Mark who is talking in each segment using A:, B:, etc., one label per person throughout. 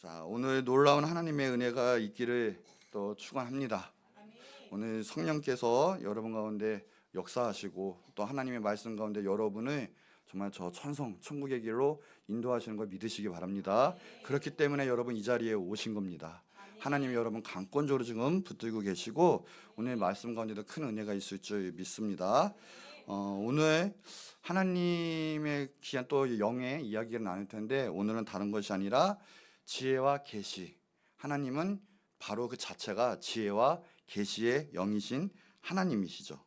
A: 자, 오늘 놀라운 하나님의 은혜가 있기를 또 축원합니다. 오늘 성령께서 여러분 가운데 역사하시고 또 하나님의 말씀 가운데 여러분을 정말 저 천국의 길로 인도하시는 걸 믿으시기 바랍니다. 그렇기 때문에 여러분 이 자리에 오신 겁니다. 하나님이 여러분 강권적으로 지금 붙들고 계시고 오늘 말씀 가운데도 큰 은혜가 있을 줄 믿습니다. 오늘 하나님의 귀한 또 영의 이야기를 나눌 텐데 오늘은 다른 것이 아니라 지혜와 계시. 하나님은 바로 그 자체가 지혜와 계시의 영이신 하나님이시죠.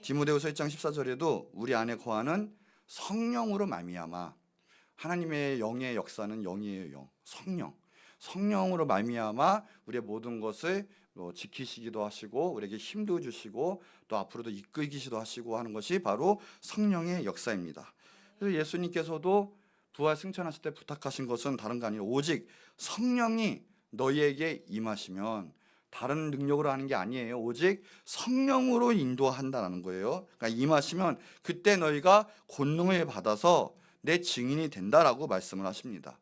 A: 디모데후서 1장 14절에도 우리 안에 거하는 성령으로 말미암아, 하나님의 영의 역사는 영이에요. 영, 성령으로 말미암아 우리의 모든 것을 지키시기도 하시고 우리에게 힘도 주시고 또 앞으로도 이끌기시도 하시고 하는 것이 바로 성령의 역사입니다. 그래서 예수님께서도 부활 승천하실 때 부탁하신 것은 다른 거 아니라 오직 성령이 너희에게 임하시면, 다른 능력으로 하는 게 아니에요. 오직 성령으로 인도한다는 거예요. 그러니까 임하시면 그때 너희가 권능을 받아서 내 증인이 된다라고 말씀을 하십니다.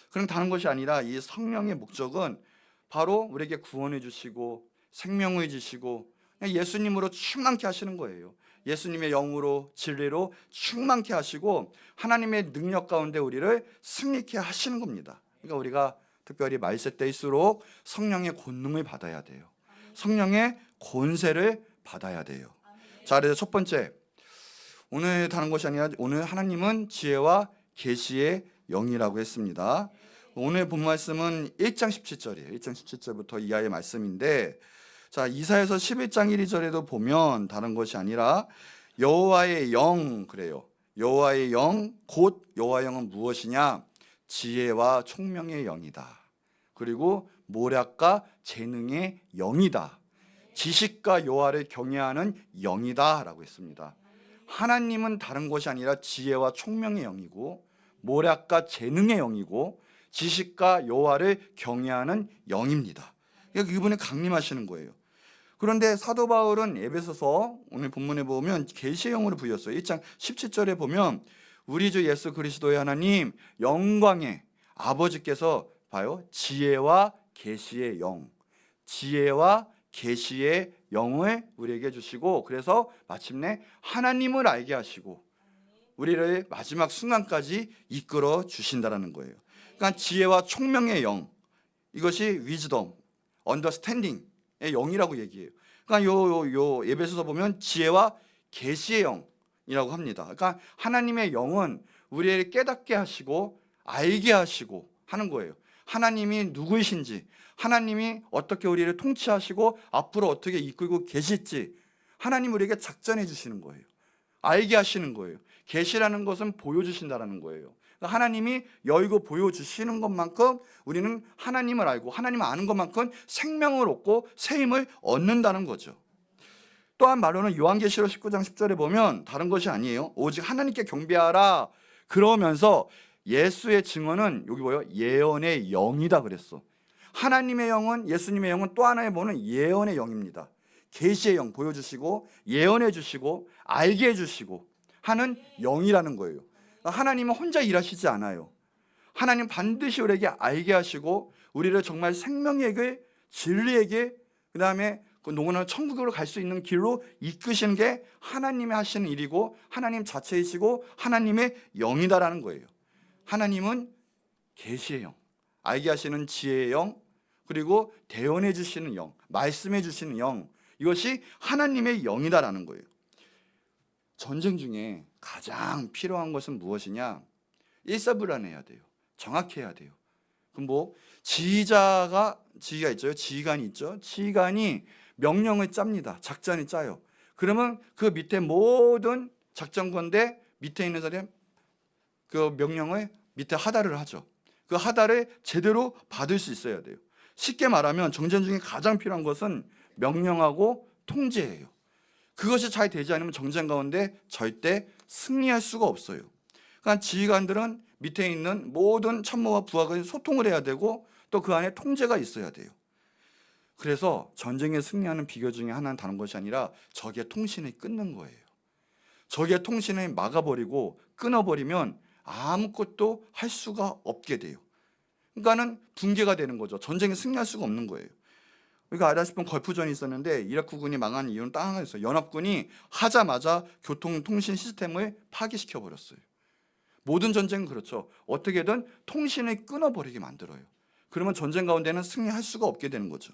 A: 그럼 다른 것이 아니라 이 성령의 목적은 바로 우리에게 구원해 주시고 생명을 주시고 예수님으로 충만케 하시는 거예요. 예수님의 영으로 진리로 충만케 하시고 하나님의 능력 가운데 우리를 승리케 하시는 겁니다. 그러니까 우리가 특별히 말세 때일수록 성령의 권능을 받아야 돼요. 성령의 권세를 받아야 돼요. 자, 그래서 첫 번째, 오늘 다른 것이 아니라 오늘 하나님은 지혜와 계시의 영이라고 했습니다. 오늘 본 말씀은 1장 17절이에요. 1장 17절부터 이하의 말씀인데, 자, 이사야서 11장 1, 2절에도 보면 다른 것이 아니라 여호와의 영, 그래요. 여호와의 영, 곧 여호와의 영은 무엇이냐? 지혜와 총명의 영이다. 그리고 모략과 재능의 영이다. 지식과 여호와를 경외하는 영이다 라고 했습니다. 하나님은 다른 것이 아니라 지혜와 총명의 영이고 모략과 재능의 영이고 지식과 여호와를 경외하는 영입니다. 그러니까 이분이 강림하시는 거예요. 그런데 사도 바울은 에베소서 오늘 본문에 보면 계시의 영으로 부였어요. 1장 17절에 보면 우리 주 예수 그리스도의 하나님 영광의 아버지께서 봐요, 지혜와 계시의 영, 지혜와 계시의 영을 우리에게 주시고, 그래서 마침내 하나님을 알게 하시고 우리를 마지막 순간까지 이끌어 주신다라는 거예요. 그러니까 지혜와 총명의 영, 이것이 위즈덤, 언더스탠딩의 영이라고 얘기해요. 그러니까 요 에베소서 보면 지혜와 계시의 영이라고 합니다. 그러니까 하나님의 영은 우리를 깨닫게 하시고 알게 하시고 하는 거예요. 하나님이 누구이신지, 하나님이 어떻게 우리를 통치하시고 앞으로 어떻게 이끌고 계실지 하나님 우리에게 작전해 주시는 거예요. 알게 하시는 거예요. 계시라는 것은 보여주신다라는 거예요. 그러니까 하나님이 열고 보여주시는 것만큼 우리는 하나님을 알고 하나님을 아는 것만큼 생명을 얻고 새 힘을 얻는다는 거죠. 또한 말로는 요한계시록 19장 10절에 보면 다른 것이 아니에요. 오직 하나님께 경배하라. 그러면서 예수의 증언은 여기 뭐예요? 예언의 영이다 그랬어. 하나님의 영은, 예수님의 영은 또 하나의 뭐는 예언의 영입니다. 계시의 영 보여주시고 예언해 주시고 알게 해주시고 하는 영이라는 거예요. 하나님은 혼자 일하시지 않아요. 하나님 반드시 우리에게 알게 하시고 우리를 정말 생명에게, 진리에게, 그 다음에 그 영원한 천국으로 갈 수 있는 길로 이끄시는 게 하나님이 하시는 일이고 하나님 자체이시고 하나님의 영이다라는 거예요. 하나님은 계시의 영, 알게 하시는 지혜의 영, 그리고 대언해 주시는 영, 말씀해 주시는 영, 이것이 하나님의 영이다라는 거예요. 전쟁 중에 가장 필요한 것은 무엇이냐? 일사불란해야 돼요. 정확해야 돼요. 그럼 뭐 지휘가 있죠. 지휘관이 있죠. 지휘관이 명령을 짭니다. 작전을 짜요. 그러면 그 밑에 모든 작전관대 밑에 있는 사람이 그 명령을 밑에 하달을 하죠. 그 하달을 제대로 받을 수 있어야 돼요. 쉽게 말하면 정전 중에 가장 필요한 것은 명령하고 통제예요. 그것이 잘 되지 않으면 정전 가운데 절대 승리할 수가 없어요. 그러니까 지휘관들은 밑에 있는 모든 참모와 부하가 소통을 해야 되고 또 그 안에 통제가 있어야 돼요. 그래서 전쟁에 승리하는 비결 중에 하나는 다른 것이 아니라 적의 통신을 끊는 거예요. 적의 통신을 막아버리고 끊어버리면 아무것도 할 수가 없게 돼요. 그러니까는 붕괴가 되는 거죠. 전쟁에 승리할 수가 없는 거예요. 우리가 알다시피 걸프전이 있었는데 이라크군이 망한 이유는 딱 하나 있어요. 연합군이 하자마자 교통통신 시스템을 파기시켜 버렸어요. 모든 전쟁은 그렇죠. 어떻게든 통신을 끊어버리게 만들어요. 그러면 전쟁 가운데는 승리할 수가 없게 되는 거죠.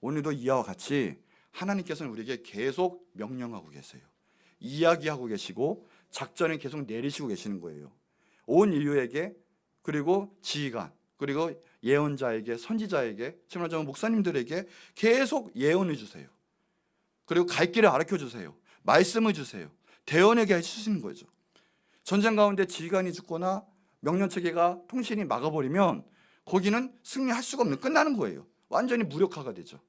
A: 오늘도 이와 같이 하나님께서는 우리에게 계속 명령하고 계세요. 이야기하고 계시고 작전을 계속 내리시고 계시는 거예요. 온 인류에게, 그리고 지휘관, 그리고 예언자에게, 선지자에게, 지금 목사님들에게 계속 예언을 주세요. 그리고 갈 길을 가르쳐 주세요. 말씀을 주세요. 대언하게 해주시는 거죠. 전쟁 가운데 지휘관이 죽거나 명령체계가 통신이 막아버리면 거기는 승리할 수가 없는, 끝나는 거예요. 완전히 무력화가 되죠.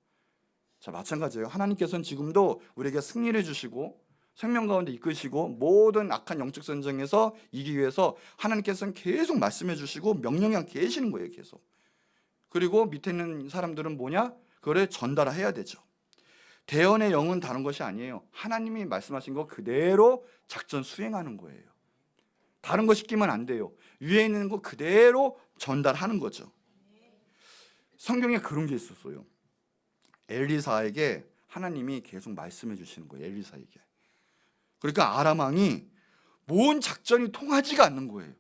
A: 자, 마찬가지예요. 하나님께서는 지금도 우리에게 승리를 주시고 생명 가운데 이끄시고 모든 악한 영적 전쟁에서 이기기 위해서 하나님께서는 계속 말씀해 주시고 명령이 계시는 거예요. 계속. 그리고 밑에 있는 사람들은 뭐냐? 그거를 전달해야 되죠. 대언의 영은 다른 것이 아니에요. 하나님이 말씀하신 거 그대로 작전 수행하는 거예요. 다른 거 시키면 안 돼요. 위에 있는 거 그대로 전달하는 거죠. 성경에 그런 게 있었어요. 엘리사에게 하나님이 계속 말씀해 주시는 거예요. 엘리사에게. 그러니까 아람 왕이 뭔 작전이 통하지가 않는 거예요.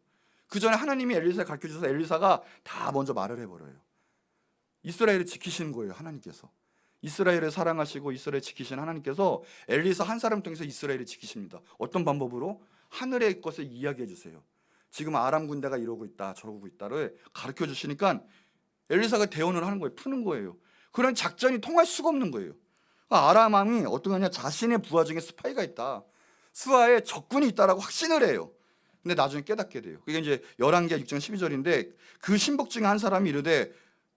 A: 그 전에 하나님이 엘리사에 가르쳐 주셔서 엘리사가 다 먼저 말을 해버려요. 이스라엘을 지키시는 거예요. 하나님께서. 이스라엘을 사랑하시고 이스라엘 지키시는 하나님께서 엘리사 한 사람 통해서 이스라엘을 지키십니다. 어떤 방법으로? 하늘의 것을 이야기해 주세요. 지금 아람 군대가 이러고 있다 저러고 있다를 가르쳐 주시니까 엘리사가 대언을 하는 거예요. 푸는 거예요. 그런 작전이 통할 수가 없는 거예요. 아람 왕이 어떤 거냐, 자신의 부하 중에 스파이가 있다, 수하에 적군이 있다라고 확신을 해요. 근데 나중에 깨닫게 돼요. 그게 이제 열왕기하 6장 12절인데 그 신복 중에 한 사람이 이르되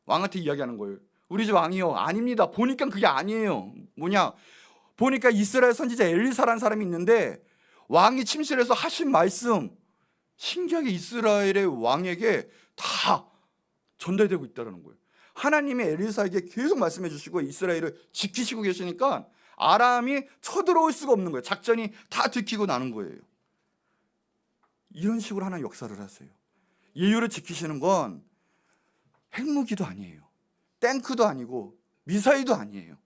A: 왕한테 이야기하는 거예요. 우리 집 왕이요, 아닙니다. 보니까 그게 아니에요. 뭐냐, 보니까 이스라엘 선지자 엘리사라는 사람이 있는데 왕이 침실에서 하신 말씀 신기하게 이스라엘의 왕에게 다 전달되고 있다는 거예요. 하나님이 엘리사에게 계속 말씀해 주시고 이스라엘을 지키시고 계시니까 아람이 쳐들어올 수가 없는 거예요. 작전이 다 들키고 나는 거예요. 이런 식으로 하나님 역사를 하세요. 인류를 지키시는 건 핵무기도 아니에요. 탱크도 아니고 미사일도 아니에요.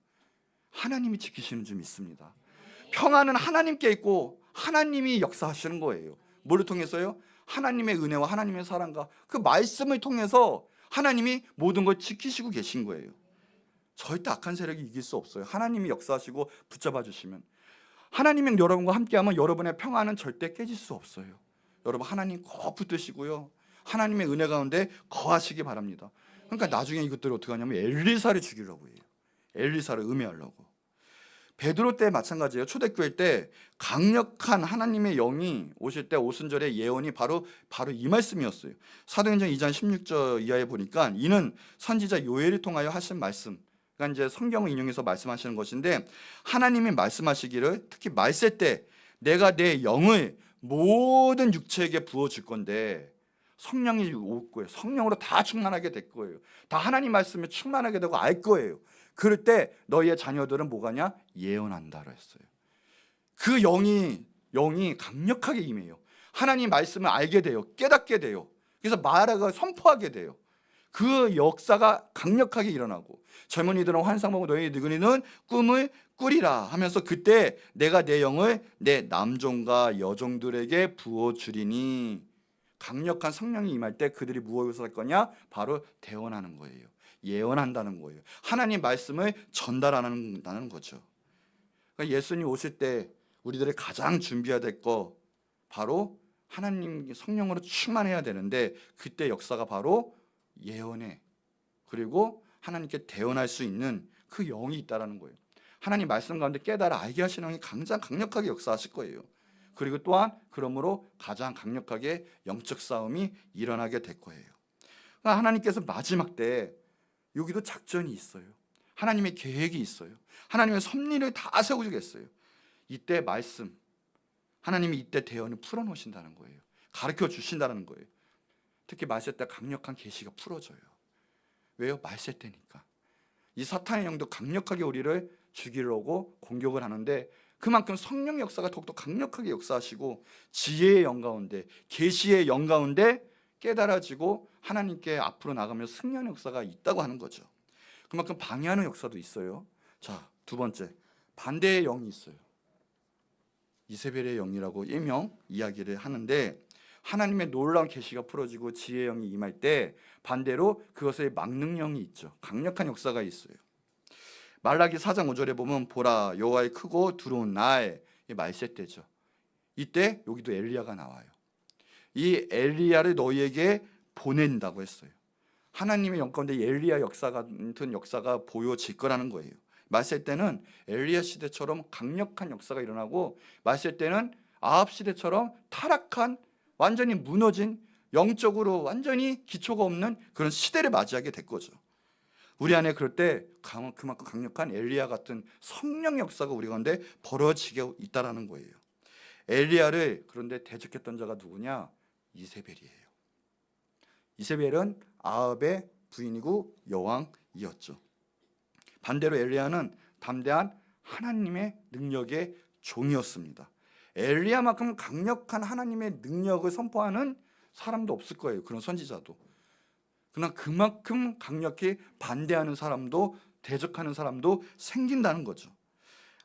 A: 하나님이 지키시는 줄 믿습니다. 평안은 하나님께 있고 하나님이 역사하시는 거예요. 뭐를 통해서요? 하나님의 은혜와 하나님의 사랑과 그 말씀을 통해서 하나님이 모든 걸 지키시고 계신 거예요. 절대 악한 세력이 이길 수 없어요. 하나님이 역사하시고 붙잡아 주시면. 하나님이 여러분과 함께하면 여러분의 평안은 절대 깨질 수 없어요. 여러분 하나님 꼭 붙드시고요, 하나님의 은혜 가운데 거하시기 바랍니다. 그러니까 나중에 이것들을 어떻게 하냐면 엘리사를 죽이려고 해요. 엘리사를 음해하려고. 베드로 때 마찬가지예요. 초대교회 때 강력한 하나님의 영이 오실 때 오순절의 예언이 바로 이 말씀이었어요. 사도행전 2장 16절 이하에 보니까 이는 선지자 요엘을 통하여 하신 말씀, 그러니까 이제 성경을 인용해서 말씀하시는 것인데, 하나님이 말씀하시기를 특히 말세 때 내가 내 영을 모든 육체에게 부어줄 건데, 성령이 올 거예요. 성령으로 다 충만하게 될 거예요. 다 하나님 말씀에 충만하게 되고 알 거예요. 그럴 때 너희의 자녀들은 뭐가냐? 예언한다고 했어요. 그 영이 강력하게 임해요. 하나님 말씀을 알게 돼요. 깨닫게 돼요. 그래서 말하고 선포하게 돼요. 그 역사가 강력하게 일어나고, 젊은이들은 환상 보고 너희 늙은이는 꿈을 꾸리라 하면서 그때 내가 내 영을 내 남종과 여종들에게 부어주리니, 강력한 성령이 임할 때 그들이 무엇을 할 거냐? 바로 대언하는 거예요. 예언한다는 거예요. 하나님 말씀을 전달한다는 거죠. 그러니까 예수님 오실 때 우리들이 가장 준비해야 될 거 바로 하나님 성령으로 충만해야 되는데, 그때 역사가 바로 예언에, 그리고 하나님께 대언할 수 있는 그 영이 있다라는 거예요. 하나님 말씀 가운데 깨달아 알게 하시는 영이 가장 강력하게 역사하실 거예요. 그리고 또한 그러므로 가장 강력하게 영적 싸움이 일어나게 될 거예요. 그러니까 하나님께서 마지막 때 여기도 작전이 있어요. 하나님의 계획이 있어요. 하나님의 섭리를 다 세우시겠어요. 이때 말씀, 하나님이 이때 대언을 풀어놓으신다는 거예요. 가르쳐 주신다는 거예요. 특히 말세 때 강력한 계시가 풀어져요. 왜요? 말세 때니까. 이 사탄의 영도 강력하게 우리를 죽이려고 공격을 하는데, 그만큼 성령 역사가 더욱더 강력하게 역사하시고 지혜의 영 가운데, 계시의 영 가운데 깨달아지고 하나님께 앞으로 나가며 승리하는 역사가 있다고 하는 거죠. 그만큼 방해하는 역사도 있어요. 자, 두 번째, 반대의 영이 있어요. 이세벨의 영이라고 일명 이야기를 하는데, 하나님의 놀라운 계시가 풀어지고 지혜의 영이 임할 때 반대로 그것을 막는 영이 있죠. 강력한 역사가 있어요. 말라기 4장 5절에 보면 보라 여호와의 크고 두려운 날, 말세 때죠. 이때 여기도 엘리야가 나와요. 이 엘리야를 너희에게 보낸다고 했어요. 하나님의 영 가운데 엘리야 역사 같은 역사가 보여질 거라는 거예요. 말세 때는 엘리야 시대처럼 강력한 역사가 일어나고, 말세 때는 아합 시대처럼 타락한, 완전히 무너진, 영적으로 완전히 기초가 없는 그런 시대를 맞이하게 될 거죠. 우리 안에 그럴 때 그만큼 강력한 엘리야 같은 성령 역사가 우리 가운데 벌어지게 있다라는 거예요. 엘리야를 그런데 대적했던 자가 누구냐? 이세벨이에요. 이세벨은 아합의 부인이고 여왕이었죠. 반대로 엘리야는 담대한 하나님의 능력의 종이었습니다. 엘리야만큼 강력한 하나님의 능력을 선포하는 사람도 없을 거예요. 그런 선지자도. 그러나 그만큼 강력히 반대하는 사람도, 대적하는 사람도 생긴다는 거죠.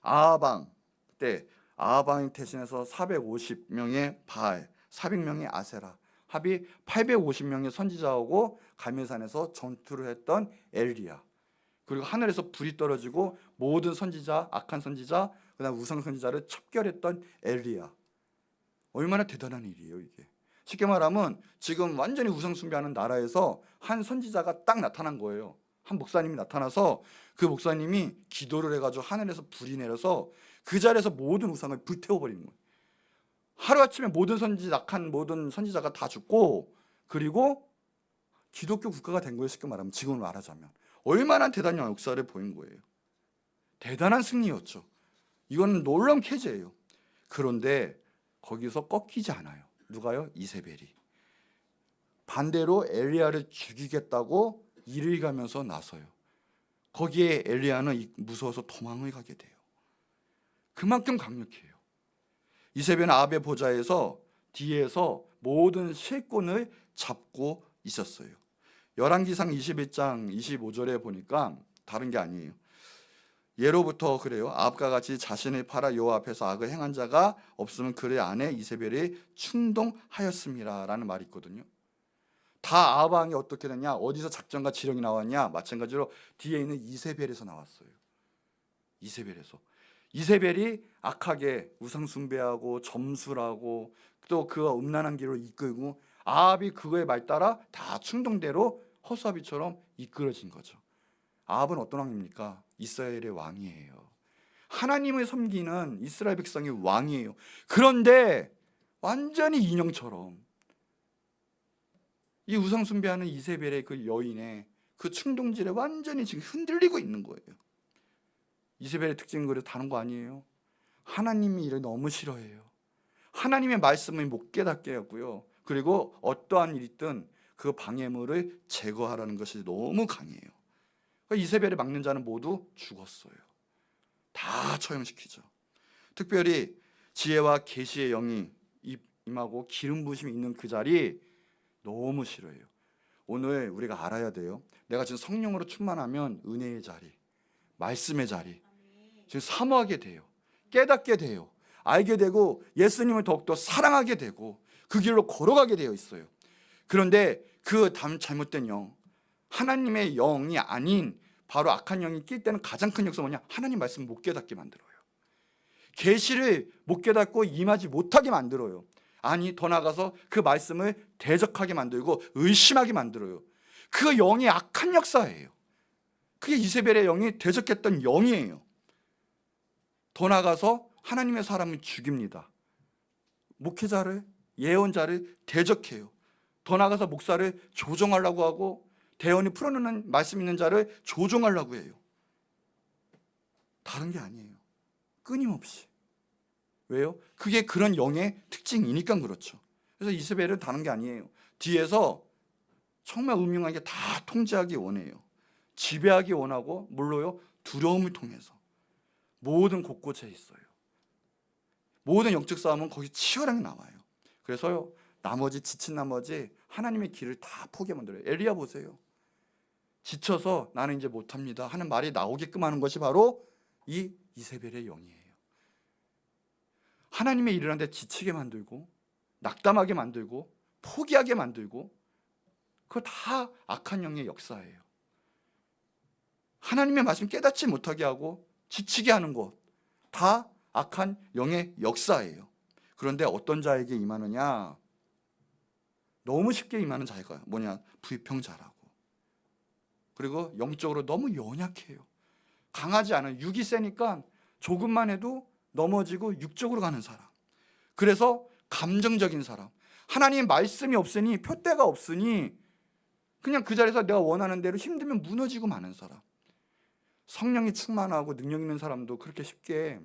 A: 아하방 때 아하방이 대신해서 450명의 바알, 400명의 아세라, 합이 850명의 선지자하고 갈멜산에서 전투를 했던 엘리야, 그리고 하늘에서 불이 떨어지고 모든 선지자, 악한 선지자, 그다음 우상 선지자를 척결했던 엘리야. 얼마나 대단한 일이에요 이게. 쉽게 말하면 지금 완전히 우상 숭배하는 나라에서 한 선지자가 딱 나타난 거예요. 한 목사님이 나타나서 그 목사님이 기도를 해가지고 하늘에서 불이 내려서 그 자리에서 모든 우상을 불태워버리는 거예요. 하루아침에 모든 악한 모든 선지자가 다 죽고, 그리고 기독교 국가가 된 거예요. 쉽게 말하면, 지금으로 말하자면 얼마나 대단한 역사를 보인 거예요. 대단한 승리였죠. 이건 놀라운 캐제예요. 그런데 거기서 꺾이지 않아요. 누가요? 이세벨이. 반대로 엘리야를 죽이겠다고 이를 가면서 나서요. 거기에 엘리야는 무서워서 도망을 가게 돼요. 그만큼 강력해요. 이세벨은 아합의 보좌에서 뒤에서 모든 실권을 잡고 있었어요. 열왕기상 21장 25절에 보니까 다른 게 아니에요. 예로부터 그래요. 아합과 같이 자신을 팔아 여호와 앞에서 악을 행한 자가 없으면 그의 아내 이세벨이 충동하였습니다 라는 말이 있거든요. 다 아합 왕이 어떻게 됐냐, 어디서 작전과 지령이 나왔냐, 마찬가지로 뒤에 있는 이세벨에서 나왔어요. 이세벨이 악하게 우상 숭배하고 점술하고 또 그 음란한 길로 이끌고, 아합이 그거에 말 따라 다 충동대로 허수아비처럼 이끌어진 거죠. 아합은 어떤 왕입니까? 이스라엘의 왕이에요. 하나님을 섬기는 이스라엘 백성의 왕이에요. 그런데 완전히 인형처럼 이 우상 숭배하는 이세벨의 그 여인의 그 충동질에 완전히 지금 흔들리고 있는 거예요. 이세벨의 특징은 그래서 다른 거 아니에요. 하나님이 이를 너무 싫어해요. 하나님의 말씀을 못 깨닫게 하고요. 그리고 어떠한 일이 있든 그 방해물을 제거하라는 것이 너무 강해요. 이세벨을 막는 자는 모두 죽었어요. 다 처형시키죠. 특별히 지혜와 계시의 영이 임하고 기름 부심이 있는 그 자리 너무 싫어해요. 오늘 우리가 알아야 돼요. 내가 지금 성령으로 충만하면 은혜의 자리, 말씀의 자리 지금 사모하게 돼요. 깨닫게 돼요. 알게 되고 예수님을 더욱더 사랑하게 되고 그 길로 걸어가게 되어 있어요. 그런데 그 잘못된 영, 하나님의 영이 아닌 바로 악한 영이 낄 때는 가장 큰 역사가 뭐냐? 하나님 말씀 못 깨닫게 만들어요. 계시를 못 깨닫고 임하지 못하게 만들어요. 아니, 더 나아가서 그 말씀을 대적하게 만들고 의심하게 만들어요. 그 영이 악한 역사예요. 그게 이세벨의 영이 대적했던 영이에요. 더 나아가서 하나님의 사람을 죽입니다. 목회자를, 예언자를 대적해요. 더 나아가서 목사를 조종하려고 하고 대언이 풀어놓는 말씀 있는 자를 조종하려고 해요. 다른 게 아니에요. 끊임없이. 왜요? 그게 그런 영의 특징이니까 그렇죠. 그래서 이세벨은 다른 게 아니에요. 뒤에서 정말 음흉하게 다 통제하기 원해요. 지배하기 원하고, 물로요, 두려움을 통해서 모든 곳곳에 있어요. 모든 영적 싸움은 거기 치열하게 나와요. 그래서요, 나머지 지친 나머지 하나님의 길을 다 포기해 만들어요. 엘리야 보세요. 지쳐서 나는 이제 못합니다 하는 말이 나오게끔 하는 것이 바로 이 이세벨의 영이에요. 하나님의 일을 하는데 지치게 만들고 낙담하게 만들고 포기하게 만들고, 그거 다 악한 영의 역사예요. 하나님의 말씀 깨닫지 못하게 하고 지치게 하는 것, 다 악한 영의 역사예요. 그런데 어떤 자에게 임하느냐? 너무 쉽게 임하는 자가 뭐냐? 불평자라고. 그리고 영적으로 너무 연약해요. 강하지 않은, 육이 세니까 조금만 해도 넘어지고 육적으로 가는 사람. 그래서 감정적인 사람. 하나님 말씀이 없으니, 표대가 없으니 그냥 그 자리에서 내가 원하는 대로 힘들면 무너지고 마는 사람. 성령이 충만하고 능력 있는 사람도 그렇게 쉽게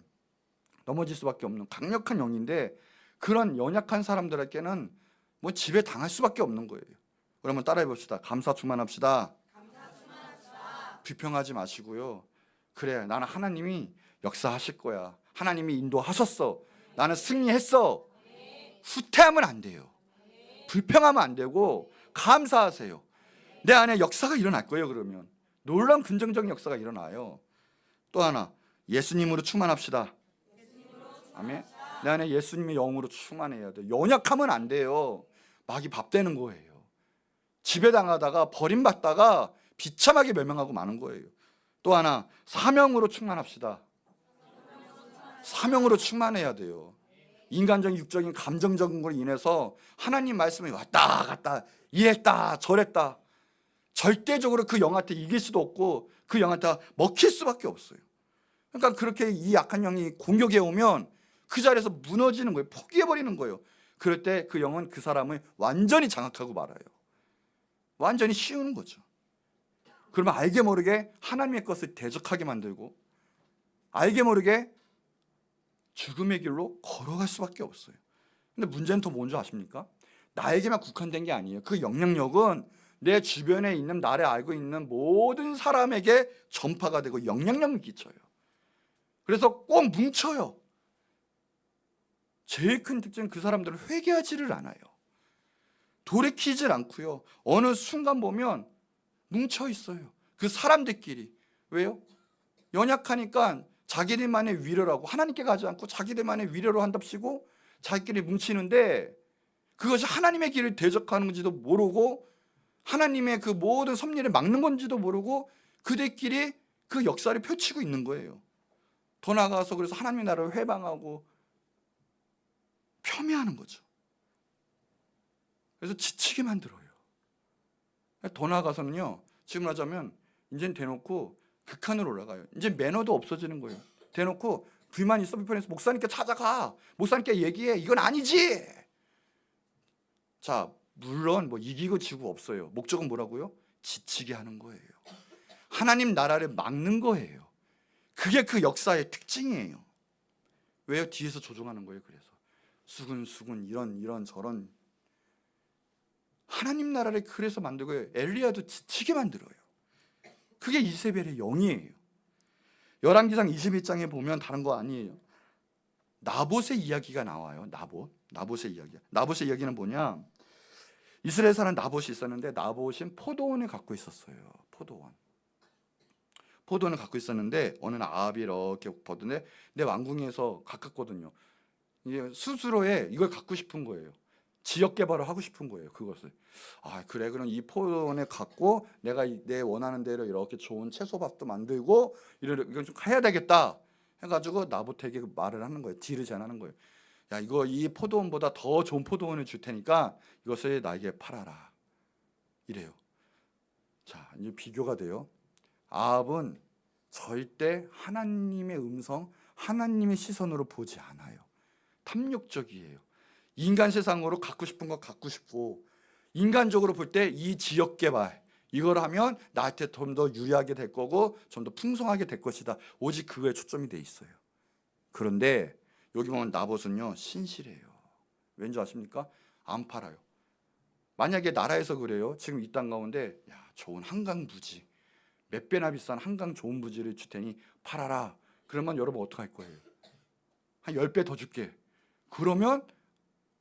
A: 넘어질 수밖에 없는 강력한 영인데, 그런 연약한 사람들에게는 뭐 지배 당할 수밖에 없는 거예요. 그러면 따라해 봅시다. 감사 충만합시다. 비평하지 마시고요. 그래, 나는 하나님이 역사하실 거야. 하나님이 인도하셨어. 나는 승리했어. 후퇴하면 안 돼요. 불평하면 안 되고 감사하세요. 내 안에 역사가 일어날 거예요. 그러면 놀라운 긍정적인 역사가 일어나요. 또 하나, 예수님으로 충만합시다. 아멘. 내 안에 예수님의 영으로 충만해야 돼요. 연약하면 안 돼요. 막이 밥 되는 거예요. 지배당하다가 버림받다가 비참하게 멸망하고 마는 거예요. 또 하나, 사명으로 충만합시다. 사명으로 충만해야 돼요. 인간적인 육적인 감정적인 걸로 인해서 하나님 말씀이 왔다 갔다 이랬다 저랬다, 절대적으로 그 영한테 이길 수도 없고 그 영한테 먹힐 수밖에 없어요. 그러니까 그렇게 이 약한 영이 공격해 오면 그 자리에서 무너지는 거예요. 포기해버리는 거예요. 그럴 때 그 영은 그 사람을 완전히 장악하고 말아요. 완전히 씌우는 거죠. 그러면 알게 모르게 하나님의 것을 대적하게 만들고 알게 모르게 죽음의 길로 걸어갈 수밖에 없어요. 근데 문제는 더 뭔지 아십니까? 나에게만 국한된 게 아니에요. 그 영향력은 내 주변에 있는, 나를 알고 있는 모든 사람에게 전파가 되고 영향력을 끼쳐요. 그래서 꼭 뭉쳐요. 제일 큰 특징은 그 사람들은 회개하지를 않아요. 돌이키질 않고요. 어느 순간 보면 뭉쳐 있어요. 그 사람들끼리. 왜요? 연약하니까 자기들만의 위로를 하고 하나님께 가지 않고 자기들만의 위로를 한답시고 자기끼리 뭉치는데, 그것이 하나님의 길을 대적하는 건지도 모르고 하나님의 그 모든 섭리를 막는 건지도 모르고 그들끼리 그 역사를 펼치고 있는 거예요. 더 나아가서 그래서 하나님의 나라를 회방하고 폄훼하는 거죠. 그래서 지치게 만들어요. 더 나아가서는요, 지금 하자면 이제는 대놓고 극한으로 올라가요. 이제 매너도 없어지는 거예요. 대놓고 불만 있어 불편해서 목사님께 찾아가, 목사님께 얘기해, 이건 아니지. 자, 물론 뭐 이기고 지고 없어요. 목적은 뭐라고요? 지치게 하는 거예요. 하나님 나라를 막는 거예요. 그게 그 역사의 특징이에요. 왜요? 뒤에서 조종하는 거예요. 그래서 수근수근 이런 저런, 하나님 나라를 그래서 만들고요. 엘리야도 지치게 만들어요. 그게 이세벨의 영이에요. 열왕기상 21장에 보면 다른 거 아니에요. 나봇의 이야기가 나와요. 나봇의 이야기. 나봇의 이야기는 뭐냐? 이스라엘 사람 나봇이 있었는데 나봇은 포도원을 갖고 있었어요. 포도원을 갖고 있었는데 어느 날 아합이 이렇게 보던데 내 왕궁에서 가깝거든요. 이게 스스로의 이걸 갖고 싶은 거예요. 지역 개발을 하고 싶은 거예요. 그것을. 아, 그래, 그럼 이 포도원에 갖고 내가 내 원하는 대로 이렇게 좋은 채소밥도 만들고 이건 좀 해야 되겠다 해가지고 나봇에게 말을 하는 거예요. 딜을 전하는 거예요. 야, 이거 이 포도원보다 더 좋은 포도원을 줄 테니까 이것을 나에게 팔아라. 이래요. 자, 이제 비교가 돼요. 아합은 절대 하나님의 음성, 하나님의 시선으로 보지 않아요. 탐욕적이에요. 인간 세상으로 갖고 싶은 거 갖고 싶고, 인간적으로 볼 때 이 지역 개발 이걸 하면 나한테 좀 더 유리하게 될 거고 좀 더 풍성하게 될 것이다. 오직 그거에 초점이 돼 있어요. 그런데 여기 보면 나봇은요, 신실해요. 왠지 아십니까? 안 팔아요. 만약에 나라에서 그래요. 지금 이 땅 가운데 야, 좋은 한강 부지, 몇 배나 비싼 한강 좋은 부지를 줄 테니 팔아라. 그러면 여러분 어떡할 거예요? 한 10배 더 줄게. 그러면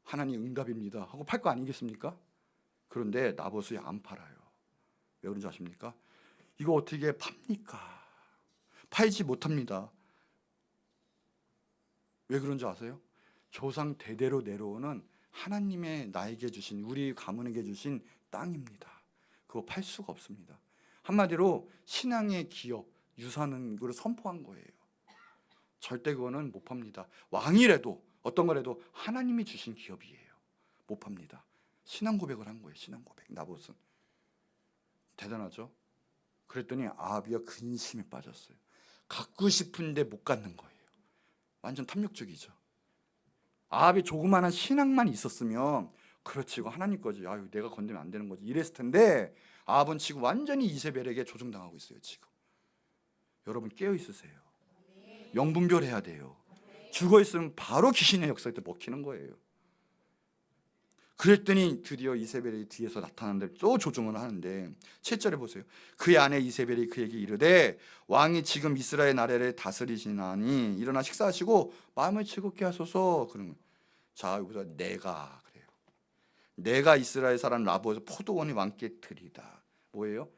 A: 하나님 응답입니다 하고 팔 거 아니겠습니까? 그런데 나봇이 안 팔아요. 왜 그런지 아십니까? 이거 어떻게 팝니까? 팔지 못합니다. 왜 그런지 아세요? 조상 대대로 내려오는 하나님의 나에게 주신, 우리 가문에게 주신 땅입니다. 그거 팔 수가 없습니다. 한마디로 신앙의 기업, 유산은 그걸 선포한 거예요. 절대 그거는 못 팝니다. 왕이라도 어떤 거라도 하나님이 주신 기업이에요. 못 팝니다. 신앙 고백을 한 거예요. 신앙 고백. 나봇은 대단하죠. 그랬더니 아합이가 근심에 빠졌어요. 갖고 싶은데 못 갖는 거예요. 완전 탐욕적이죠. 아합이 조그마한 신앙만 있었으면 그렇지, 이거 하나님 거지, 아유 내가 건드리면 안 되는 거지 이랬을 텐데, 아합은 지금 완전히 이세벨에게 조종당하고 있어요. 지금 여러분 깨어 있으세요. 명분별해야 돼요. 죽어 있으면 바로 귀신의 역사에 먹히는 거예요. 그랬더니 드디어 이세벨이 뒤에서 나타나는데 또 조종을 하는데 7절에 보세요. 그의 아내 이세벨이 그에게 이르되 왕이 지금 이스라엘 나라를 다스리시나니 일어나 식사하시고 마음을 즐겁게 하소서. 그러면 자, 여기서 내가 그래요. 내가 이스라엘 사람 나봇의 포도원이 왕께 드리다. 뭐예요?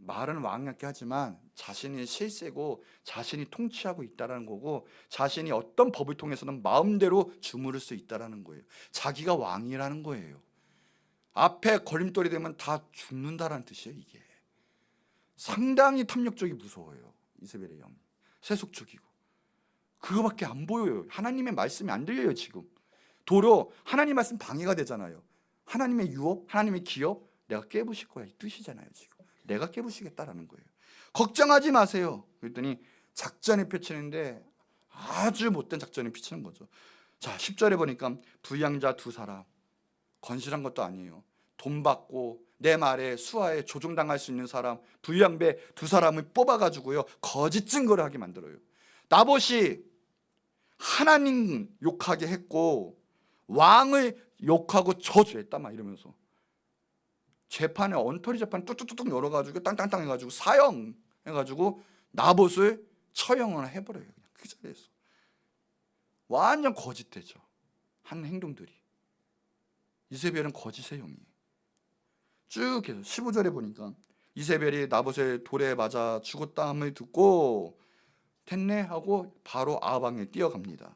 A: 말은 왕께 하지만 자신이 실세고 자신이 통치하고 있다라는 거고, 자신이 어떤 법을 통해서는 마음대로 주무를 수 있다라는 거예요. 자기가 왕이라는 거예요. 앞에 걸림돌이 되면 다 죽는다라는 뜻이에요. 이게 상당히 탐욕적이 무서워요. 이세벨의 영, 세속적이고 그거밖에 안 보여요. 하나님의 말씀이 안 들려요. 지금 도로 하나님 말씀 방해가 되잖아요. 하나님의 유업, 하나님의 기업 내가 깨부실 거야 이 뜻이잖아요. 지금 내가 깨부시겠다라는 거예요. 걱정하지 마세요. 그랬더니 작전을 펼치는데 아주 못된 작전을 펼치는 거죠. 자, 10절에 보니까 부양자 두 사람, 건실한 것도 아니에요. 돈 받고 내 말에 수하에 조종당할 수 있는 사람, 부양배 두 사람을 뽑아가지고요 거짓 증거를 하게 만들어요. 나봇이 하나님 욕하게 했고 왕을 욕하고 저주했다 막 이러면서 재판에 엉터리 재판 뚝뚝뚝뚝 열어가지고 땅땅땅 해가지고 사형 해가지고 나봇을 처형을 해버려요. 그냥 그 자리에서 완전 거짓되죠. 한 행동들이. 이세벨은 거짓의 영이에요. 쭉 해서 15절에 보니까 이세벨이 나봇의 돌에 맞아 죽었다함을 듣고 됐네 하고 바로 아방에 뛰어갑니다.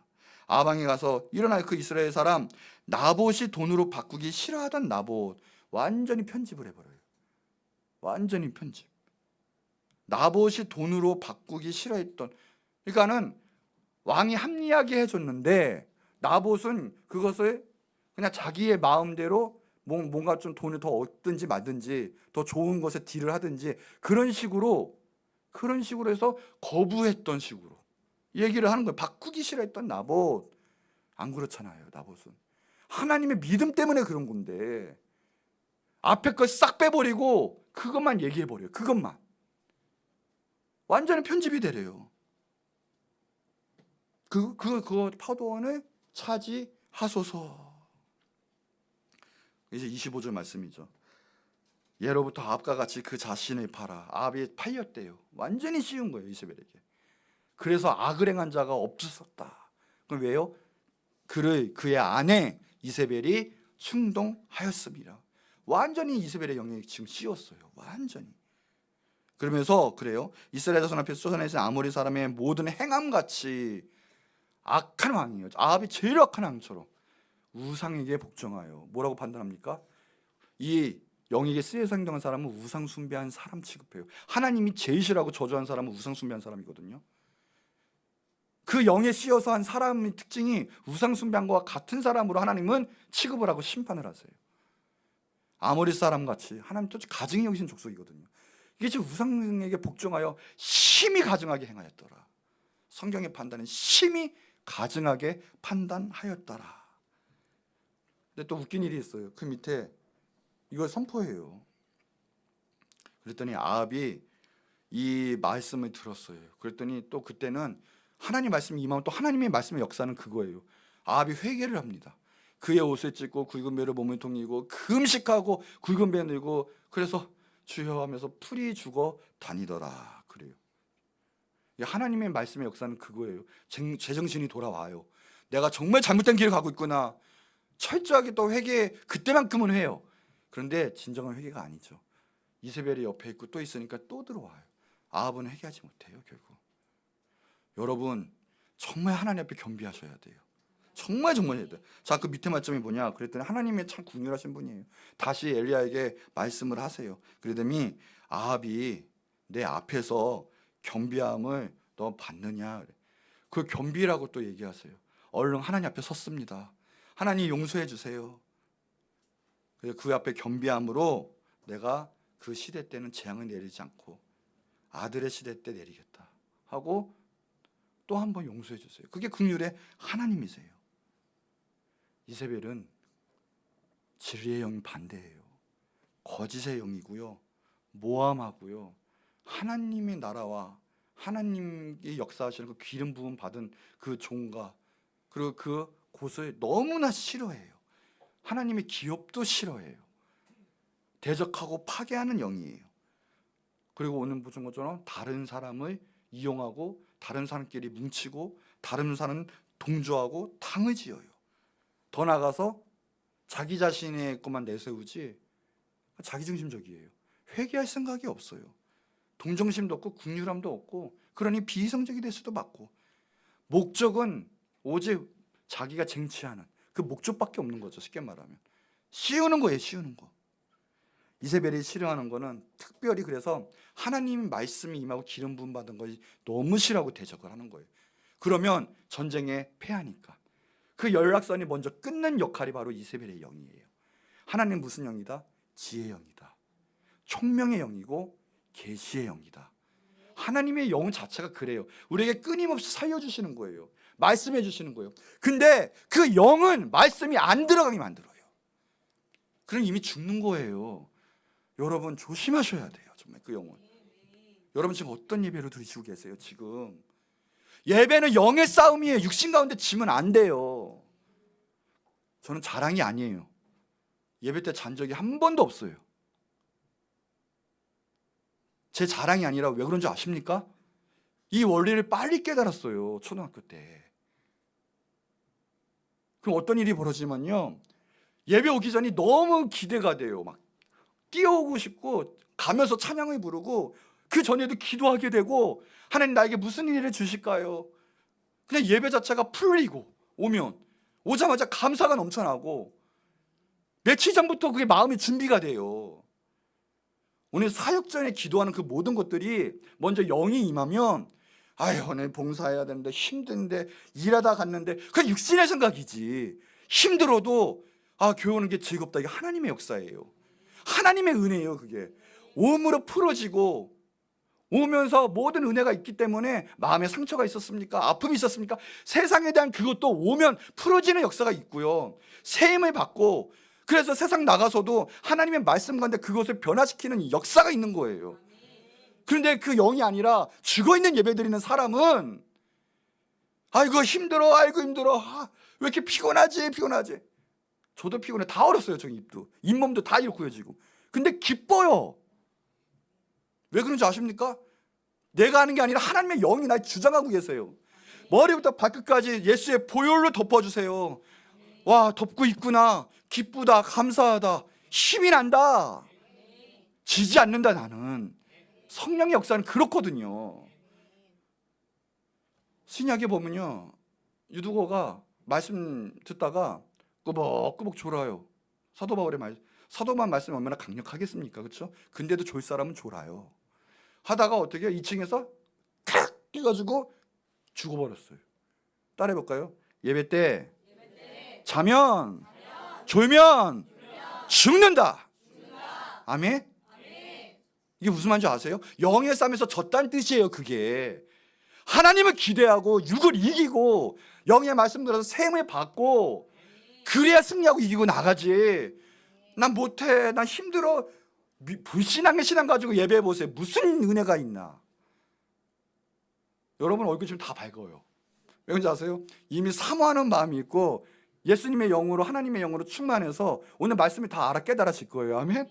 A: 아방에 가서 일어나 그 이스라엘 사람 나봇이 돈으로 바꾸기 싫어하던 나봇 완전히 편집을 해버려요. 완전히 편집. 나봇이 돈으로 바꾸기 싫어했던, 그러니까는 왕이 합리하게 해줬는데 나봇은 그것을 그냥 자기의 마음대로 뭔가 좀 돈을 더 얻든지 말든지 더 좋은 것에 딜을 하든지 그런 식으로 해서 거부했던 식으로 얘기를 하는 거예요. 바꾸기 싫어했던 나봇. 안 그렇잖아요. 나봇은 하나님의 믿음 때문에 그런 건데 앞에 걸 싹 빼버리고 그것만 얘기해버려요. 그것만 완전히 편집이 되래요. 그거 파도원을 차지하소서. 이제 25절 말씀이죠. 예로부터 아합과 같이 그 자신을 팔아. 아합이 팔렸대요. 완전히 씌운 거예요. 이세벨에게. 그래서 악을 행한 자가 없었다. 그럼 왜요? 그의 아내 이세벨이 충동하였습니다. 완전히 이세벨의 영역이 지금 씌웠어요. 완전히. 그러면서 그래요. 이스라엘 자손 앞에 쏟아내신 아모리 사람의 모든 행함같이 악한 왕이에요. 아합이 제일 악한 왕처럼 우상에게 복종하여 뭐라고 판단합니까? 이 영에게 쓰여서 행동한 사람은 우상 숭배한 사람 취급해요. 하나님이 제일 싫어하고 저주한 사람은 우상 숭배한 사람이거든요. 그 영에 씌어서 한 사람의 특징이 우상 숭배한 것과 같은 사람으로 하나님은 취급을 하고 심판을 하세요. 아모리 사람 같이 하나님 또 가증히 여기신 족속이거든요. 이게 지금 우상에게 복종하여 심히 가증하게 행하였더라. 성경의 판단은 심히 가증하게 판단하였더라. 근데 또 웃긴 일이 있어요. 그 밑에 이걸 선포해요. 그랬더니 아합이 이 말씀을 들었어요. 그랬더니 또 그때는 하나님 말씀이 임하면 또 하나님의 말씀의 역사는 그거예요. 아합이 회개를 합니다. 그의 옷을 찢고 굵은 배로 몸을 통이고 금식하고 굵은 배 늘고 그래서 주여 하면서 풀이 죽어 다니더라. 그래요. 하나님의 말씀의 역사는 그거예요. 제정신이 돌아와요. 내가 정말 잘못된 길을 가고 있구나. 철저하게 또 회개 그때만큼은 해요. 그런데 진정한 회개가 아니죠. 이세벨이 옆에 있고 또 있으니까 또 들어와요. 아합은 회개하지 못해요. 결국 여러분 정말 하나님 앞에 겸비하셔야 돼요. 정말 해야 돼요. 자, 그 밑에 말점이 뭐냐 그랬더니 하나님이 참 궁휼하신 분이에요. 다시 엘리야에게 말씀을 하세요. 그러더니 아합이 내 앞에서 겸비함을 너 받느냐, 그 겸비라고 또 얘기하세요. 얼른 하나님 앞에 섰습니다. 하나님 용서해 주세요. 그 앞에 겸비함으로 내가 그 시대 때는 재앙을 내리지 않고 아들의 시대 때 내리겠다 하고 또 한 번 용서해 주세요. 그게 긍휼의 하나님이세요. 이세벨은 진리의 영이 반대예요. 거짓의 영이고요, 모함하고요, 하나님의 나라와 하나님이 역사하시는 그 기름 부음 받은 그 종과 그리고 그 곳을 너무나 싫어해요. 하나님의 기업도 싫어해요. 대적하고 파괴하는 영이에요. 그리고 오늘 보신 것처럼 다른 사람을 이용하고 다른 사람끼리 뭉치고 다른 사람 동조하고 당을 지어요. 더 나아가서 자기 자신의 것만 내세우지 자기중심적이에요. 회개할 생각이 없어요. 동정심도 없고 긍휼함도 없고, 그러니 비이성적이 될 수도 맞고, 목적은 오직 자기가 쟁취하는 그 목적밖에 없는 거죠. 쉽게 말하면 씌우는 거예요. 씌우는 거. 이세벨이 싫어하는 거는 특별히 그래서 하나님 말씀이 임하고 기름 부음 받은 것이 너무 싫어하고 대적을 하는 거예요. 그러면 전쟁에 패하니까 그 연락선이 먼저 끊는 역할이 바로 이세벨의 영이에요. 하나님 무슨 영이다? 지혜의 영이다. 총명의 영이고 계시의 영이다. 하나님의 영 자체가 그래요. 우리에게 끊임없이 살려주시는 거예요. 말씀해 주시는 거예요. 근데 그 영은 말씀이 안 들어가게 만들어요. 그럼 이미 죽는 거예요. 여러분 조심하셔야 돼요. 정말 그 영은. 여러분 지금 어떤 예배로 드리시고 계세요? 지금 예배는 영의 싸움이에요. 육신 가운데 지면 안 돼요. 저는 자랑이 아니에요. 예배 때 잔 적이 한 번도 없어요. 제 자랑이 아니라 왜 그런 줄 아십니까? 이 원리를 빨리 깨달았어요. 초등학교 때. 그럼 어떤 일이 벌어지면요, 예배 오기 전이 너무 기대가 돼요. 막 뛰어오고 싶고 가면서 찬양을 부르고 그 전에도 기도하게 되고, 하나님 나에게 무슨 일을 주실까요? 그냥 예배 자체가 풀리고 오자마자 감사가 넘쳐나고 며칠 전부터 그게 마음이 준비가 돼요. 오늘 사역 전에 기도하는 그 모든 것들이 먼저 영이 임하면 아유 오늘 봉사해야 되는데 힘든데 일하다 갔는데 그냥 육신의 생각이지. 힘들어도 교회 오는 게 즐겁다. 이게 하나님의 역사예요. 하나님의 은혜예요. 그게 오므로 풀어지고 오면서 모든 은혜가 있기 때문에 마음에 상처가 있었습니까? 아픔이 있었습니까? 세상에 대한 그것도 오면 풀어지는 역사가 있고요, 새 힘을 받고, 그래서 세상 나가서도 하나님의 말씀 가운데 그것을 변화시키는 역사가 있는 거예요. 그런데 그 영이 아니라 죽어있는 예배 드리는 사람은 아이고 힘들어, 아이고 힘들어, 왜 이렇게 피곤하지. 저도 피곤해. 다 얼었어요. 저 입도, 잇몸도 다 잃고요 지금. 근데 기뻐요. 왜 그런지 아십니까? 내가 하는 게 아니라 하나님의 영이 날 주장하고 계세요. 머리부터 발끝까지 예수의 보혈로 덮어주세요. 와, 덮고 있구나. 기쁘다, 감사하다, 힘이 난다. 지지 않는다. 나는 성령의 역사는 그렇거든요. 신약에 보면요, 유두고가 말씀 듣다가 꾸벅꾸벅 졸아요. 사도 바울의 말, 사도만 말씀이 얼마나 강력하겠습니까? 그렇죠? 근데도 졸 사람은 졸아요. 하다가 어떻게 2층에서 탁 깨가지고 죽어버렸어요. 따라해볼까요? 예배 때 자면 졸면 죽는다. 아멘? 이게 무슨 말인지 아세요? 영의 싸움에서 졌다는 뜻이에요. 그게 하나님을 기대하고 육을 이기고 영의 말씀 들어서 샘을 받고 그래야 승리하고 이기고 나가지. 난 못해, 난 힘들어, 불신앙의 신앙 가지고 예배해 보세요. 무슨 은혜가 있나? 여러분 얼굴 지금 다 밝아요. 왜 그런지 아세요? 이미 사모하는 마음이 있고 예수님의 영으로, 하나님의 영으로 충만해서 오늘 말씀을 다 알아 깨달으실 거예요. 아멘?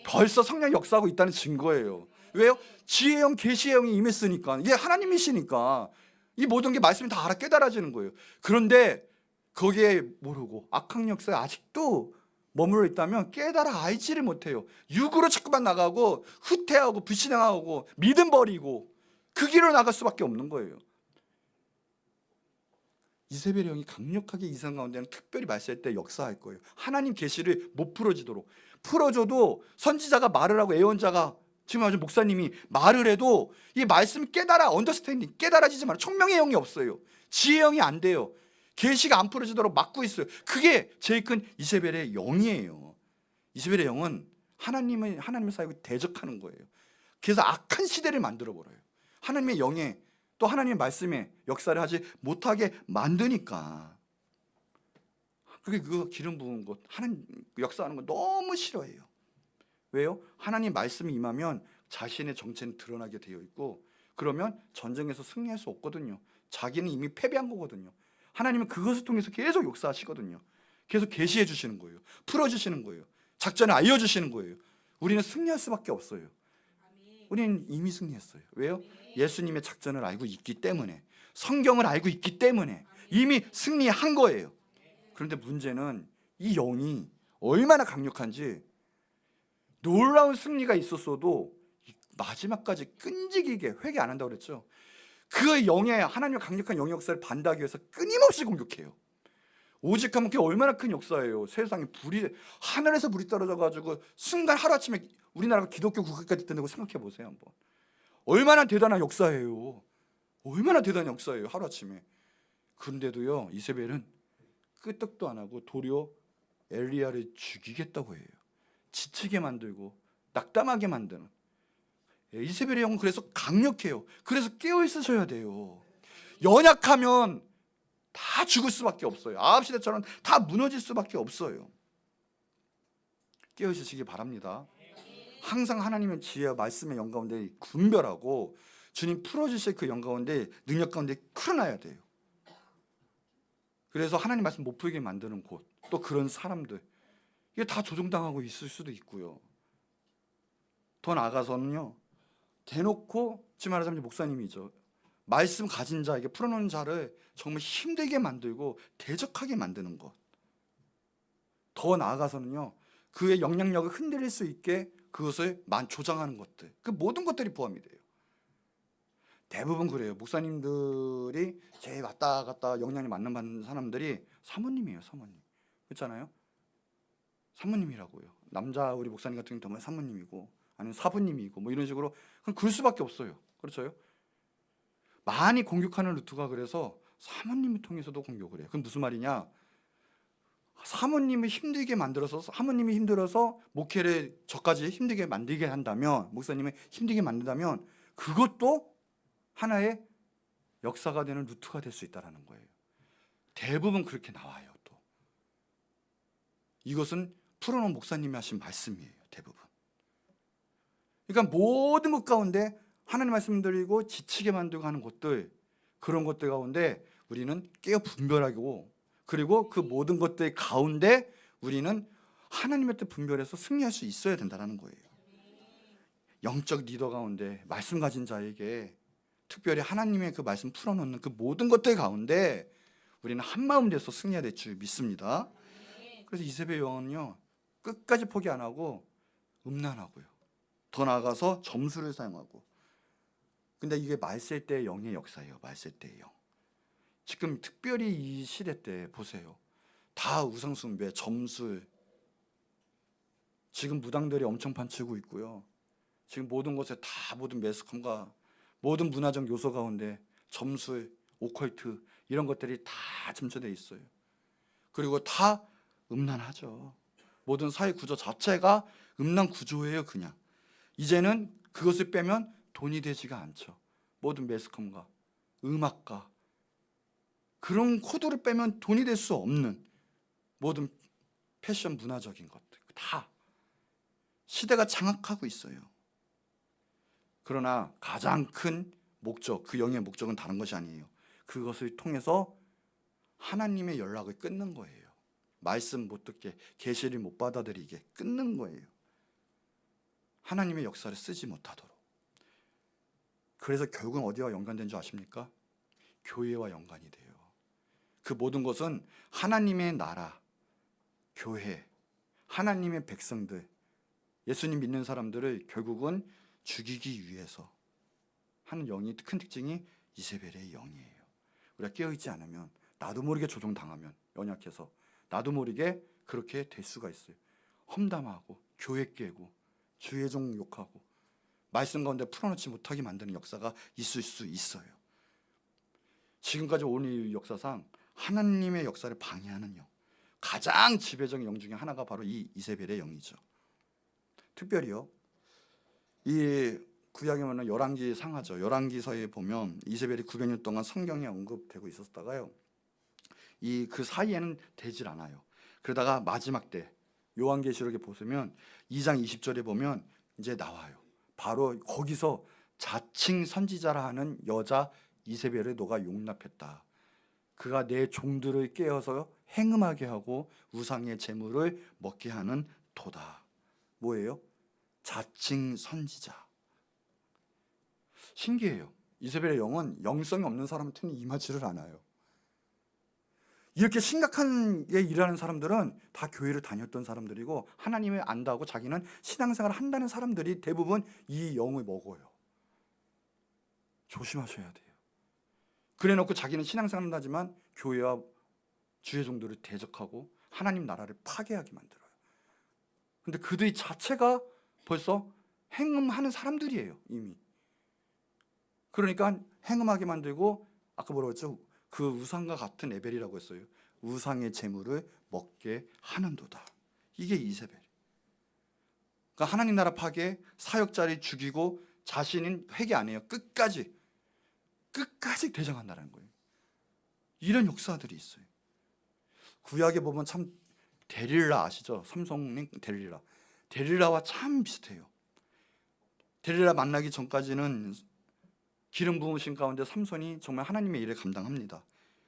A: 벌써 성령 역사하고 있다는 증거예요. 왜요? 지혜의 영, 계시의 영이 임했으니까. 이게 하나님이시니까 이 모든 게 말씀이 다 알아 깨달아지는 거예요. 그런데 거기에 모르고 악한 역사에 아직도 머물러 있다면 깨달아 알지를 못해요. 육으로 자꾸만 나가고 후퇴하고 불신앙하고 믿음 버리고 그 길로 나갈 수밖에 없는 거예요. 이세벨의 영이 강력하게 이스라엘 가운데는 특별히 말세할 때 역사할 거예요. 하나님 계시를 못 풀어지도록, 풀어줘도 선지자가 말을 하고 예언자가, 지금 아주 목사님이 말을 해도 이 말씀 깨달아, 언더스탠딩 깨달아지지만 총명의 영이 없어요. 지혜의 영이 안 돼요. 계시가 안 풀어지도록 막고 있어요. 그게 제일 큰 이세벨의 영이에요. 이세벨의 영은 하나님을 사역을 대적하는 거예요. 그래서 악한 시대를 만들어 버려요. 하나님의 영에 또 하나님의 말씀에 역사를 하지 못하게 만드니까. 그게 그 기름 부은 것, 하나님 역사하는 거 너무 싫어해요. 왜요? 하나님 말씀이 임하면 자신의 정체는 드러나게 되어 있고, 그러면 전쟁에서 승리할 수 없거든요. 자기는 이미 패배한 거거든요. 하나님은 그것을 통해서 계속 역사하시거든요. 계속 계시해 주시는 거예요. 풀어주시는 거예요. 작전을 알려주시는 거예요. 우리는 승리할 수밖에 없어요. 우리는 이미 승리했어요. 왜요? 예수님의 작전을 알고 있기 때문에, 성경을 알고 있기 때문에 이미 승리한 거예요. 그런데 문제는 이 영이 얼마나 강력한지, 놀라운 승리가 있었어도 마지막까지 끈질기게 회개 안 한다고 그랬죠. 그 영의, 하나님의 강력한 영의 역사를 반대하기 위해서 끊임없이 공격해요. 오직하면 그게 얼마나 큰 역사예요. 세상에 불이, 하늘에서 불이 떨어져 가지고 순간 하루아침에 우리나라가 기독교 국가까지 된다고 생각해 보세요. 한번. 얼마나 대단한 역사예요. 얼마나 대단한 역사예요. 하루아침에. 그런데도요, 이세벨은 끄떡도 안 하고 도리어 엘리야를 죽이겠다고 해요. 지치게 만들고 낙담하게 만드는. 이세벨의 영은 그래서 강력해요. 그래서 깨어 있으셔야 돼요. 연약하면 다 죽을 수밖에 없어요. 아합 시대처럼 다 무너질 수밖에 없어요. 깨어 있으시기 바랍니다. 항상 하나님의 지혜와 말씀의 영 가운데 분별하고 주님 풀어주실 그 영 가운데, 능력 가운데 크나야 돼요. 그래서 하나님 말씀 못 풀게 만드는 곳, 또 그런 사람들, 이게 다 조종당하고 있을 수도 있고요. 더 나아가서는요, 대놓고, 지금 말하자면 목사님이죠, 말씀 가진 자에게 풀어놓은 자를 정말 힘들게 만들고 대적하게 만드는 것. 더 나아가서는요, 그의 영향력을 흔들릴 수 있게 그것을 조장하는 것들, 그 모든 것들이 포함이 돼요. 대부분 그래요. 목사님들이 제일 왔다 갔다 영향이 받는 사람들이 사모님이에요. 사모님. 그렇잖아요. 사모님이라고요. 남자 우리 목사님 같은 경우는 사모님이고, 아니면 사부님이고, 뭐 이런 식으로. 그럼 그럴 수밖에 없어요. 그렇죠? 많이 공격하는 루트가, 그래서 사모님을 통해서도 공격을 해요. 그럼 무슨 말이냐? 사모님을 힘들게 만들어서, 사모님이 힘들어서 목회를 저까지 힘들게 만들게 한다면, 목사님을 힘들게 만든다면, 그것도 하나의 역사가 되는 루트가 될 수 있다는 거예요. 대부분 그렇게 나와요. 또 이것은 풀어놓은 목사님이 하신 말씀이에요. 대부분. 그러니까 모든 것 가운데 하나님 말씀 드리고 지치게 만들고 하는 것들, 그런 것들 가운데 우리는 깨어 분별하고, 그리고 그 모든 것들 가운데 우리는 하나님의 뜻 분별해서 승리할 수 있어야 된다는 거예요. 영적 리더 가운데 말씀 가진 자에게 특별히 하나님의 그 말씀 풀어놓는 그 모든 것들 가운데 우리는 한마음 돼서 승리해야 될 줄 믿습니다. 그래서 이세벨 영은요, 끝까지 포기 안 하고 음란하고요, 더 나아가서 점수를 사용하고. 근데 이게 말세 때의 영의 역사예요. 말세 때의 영. 지금 특별히 이 시대 때 보세요. 다 우상숭배, 점술. 지금 무당들이 엄청 판치고 있고요. 지금 모든 곳에 다, 모든 매스컴과 모든 문화적 요소 가운데 점술, 오컬트, 이런 것들이 다 점쳐져 있어요. 그리고 다 음란하죠. 모든 사회 구조 자체가 음란 구조예요. 그냥 이제는 그것을 빼면 돈이 되지가 않죠. 모든 매스컴과 음악과 그런 코드를 빼면 돈이 될 수 없는 모든 패션, 문화적인 것들 다 시대가 장악하고 있어요. 그러나 가장 큰 목적, 그 영의 목적은 다른 것이 아니에요. 그것을 통해서 하나님의 연락을 끊는 거예요. 말씀 못 듣게, 계시를 못 받아들이게 끊는 거예요. 하나님의 역사를 쓰지 못하도록. 그래서 결국은 어디와 연관된 줄 아십니까? 교회와 연관이 돼요. 그 모든 것은 하나님의 나라, 교회, 하나님의 백성들, 예수님 믿는 사람들을 결국은 죽이기 위해서 하는 영이 큰 특징이 이세벨의 영이에요. 우리가 깨어있지 않으면, 나도 모르게 조종당하면, 연약해서 나도 모르게 그렇게 될 수가 있어요. 험담하고 교회 깨고 주의 종 욕하고 말씀 가운데 풀어놓지 못하게 만드는 역사가 있을 수 있어요. 지금까지 온 이 역사상 하나님의 역사를 방해하는 영, 가장 지배적인 영 중에 하나가 바로 이 이세벨의 영이죠. 특별히요, 이 구약에 보면 열왕기 상하죠. 열왕기서에 보면 이세벨이 900년 동안 성경에 언급되고 있었다가요, 그 사이에는 되질 않아요. 그러다가 마지막 때 요한계시록에 보시면 2장 20절에 보면 이제 나와요. 바로 거기서 자칭 선지자라 하는 여자 이세벨을 너가 용납했다. 그가 내 종들을 깨어서 행음하게 하고 우상의 재물을 먹게 하는 도다. 뭐예요? 자칭 선지자. 신기해요. 이세벨의 영은 영성이 없는 사람한테는 임하지를 않아요. 이렇게 심각하게 일하는 사람들은 다 교회를 다녔던 사람들이고 하나님을 안다고 자기는 신앙생활을 한다는 사람들이 대부분 이 영을 먹어요. 조심하셔야 돼요. 그래놓고 자기는 신앙생활을 한다지만 교회와 주의 종들을 대적하고 하나님 나라를 파괴하게 만들어요. 근데 그들 자체가 벌써 행음하는 사람들이에요, 이미. 그러니까 행음하게 만들고, 아까 뭐라고 했죠? 그 우상과 같은 에벨이라고 했어요. 우상의 재물을 먹게 하는도다. 이게 이세벨. 그러니까 하나님 나라 파괴, 사역자를 죽이고 자신은 회개 안 해요. 끝까지 대적한다는 거예요. 이런 역사들이 있어요. 구약에 보면 참 데릴라 아시죠? 삼손의 데릴라와 참 비슷해요. 데릴라 만나기 전까지는 기름 부으신 가운데 삼손이 정말 하나님의 일을 감당합니다.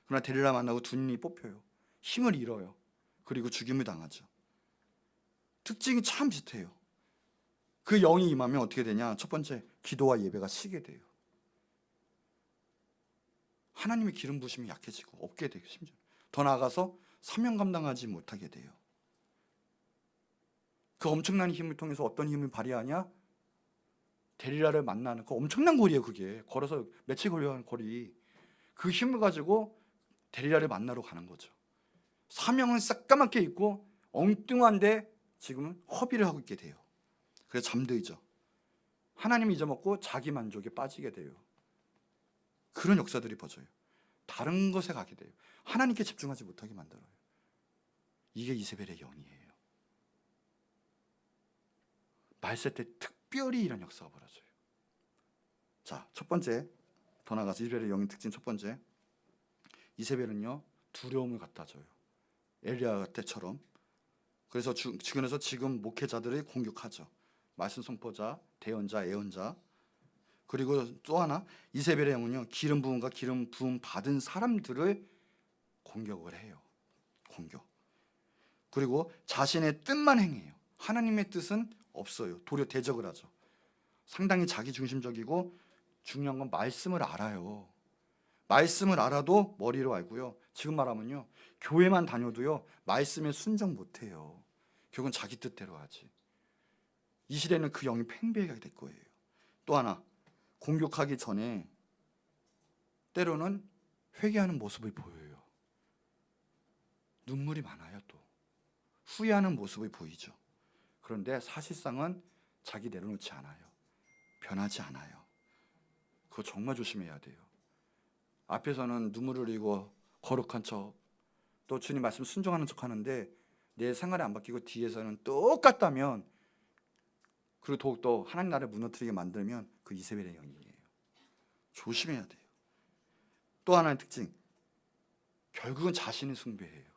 A: 그러나 데릴라 만나고 두 눈이 뽑혀요. 힘을 잃어요. 그리고 죽임을 당하죠. 특징이 참 비슷해요. 그 영이 임하면 어떻게 되냐? 첫 번째, 기도와 예배가 식게 돼요. 하나님의 기름 부으심이 약해지고 없게 되고, 심지어 더 나아가서 사명 감당하지 못하게 돼요. 그 엄청난 힘을 통해서 어떤 힘을 발휘하냐? 데릴라를 만나는 그 엄청난 거리예요. 그게 걸어서 며칠 걸려가는 거리. 그 힘을 가지고 데릴라를 만나러 가는 거죠. 사명은 새까맣게 있고 엉뚱한데 지금은 허비를 하고 있게 돼요. 그래서 잠들죠. 하나님 잊어먹고 자기 만족에 빠지게 돼요. 그런 역사들이 벌어져요. 다른 것에 가게 돼요. 하나님께 집중하지 못하게 만들어요. 이게 이세벨의 영이에요. 말세 때 특별히 이런 역사가 벌어져요. 자, 첫 번째, 더 나아가서 이세벨의 영의 특징 첫 번째, 이세벨은요 두려움을 갖다 줘요. 엘리야 때처럼. 그래서 주변에서 지금 목회자들을 공격하죠. 말씀 선포자, 대언자, 예언자. 그리고 또 하나, 이세벨의 영은요 기름 부음과 기름 부음 받은 사람들을 공격을 해요. 공격. 그리고 자신의 뜻만 행해요. 하나님의 뜻은 없어요. 도리어 대적을 하죠. 상당히 자기 중심적이고 중요한 건 말씀을 알아요. 말씀을 알아도 머리로 알고요. 지금 말하면요, 교회만 다녀도요 말씀에 순종 못해요. 결국은 자기 뜻대로 하지. 이 시대는 그 영이 팽배하게 될 거예요. 또 하나, 공격하기 전에 때로는 회개하는 모습을 보여요. 눈물이 많아요. 또 후회하는 모습을 보이죠. 그런데 사실상은 자기 내려놓지 않아요. 변하지 않아요. 그거 정말 조심해야 돼요. 앞에서는 눈물을 흘리고 거룩한 척, 또 주님 말씀 순종하는 척 하는데 내 생활이 안 바뀌고 뒤에서는 똑같다면, 그리고 더욱더 하나님 나라를 무너뜨리게 만들면 그 이세벨의 영이에요. 조심해야 돼요. 또 하나의 특징, 결국은 자신을 숭배해요.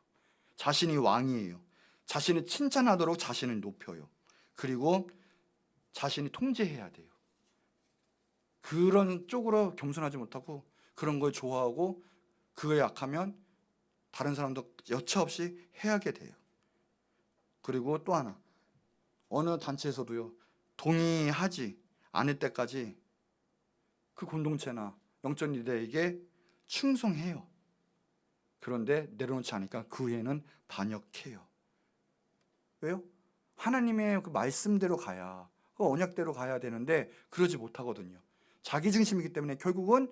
A: 자신이 왕이에요. 자신을 칭찬하도록 자신을 높여요. 그리고 자신이 통제해야 돼요. 그런 쪽으로 겸손하지 못하고 그런 걸 좋아하고 그거에 약하면 다른 사람도 여차없이 해하게 돼요. 그리고 또 하나, 어느 단체에서도요 동의하지 않을 때까지 그 공동체나 영적 리더에게 충성해요. 그런데 내려놓지 않으니까 그 후에는 반역해요. 왜요? 하나님의 그 말씀대로 가야, 그 언약대로 가야 되는데 그러지 못하거든요. 자기 중심이기 때문에 결국은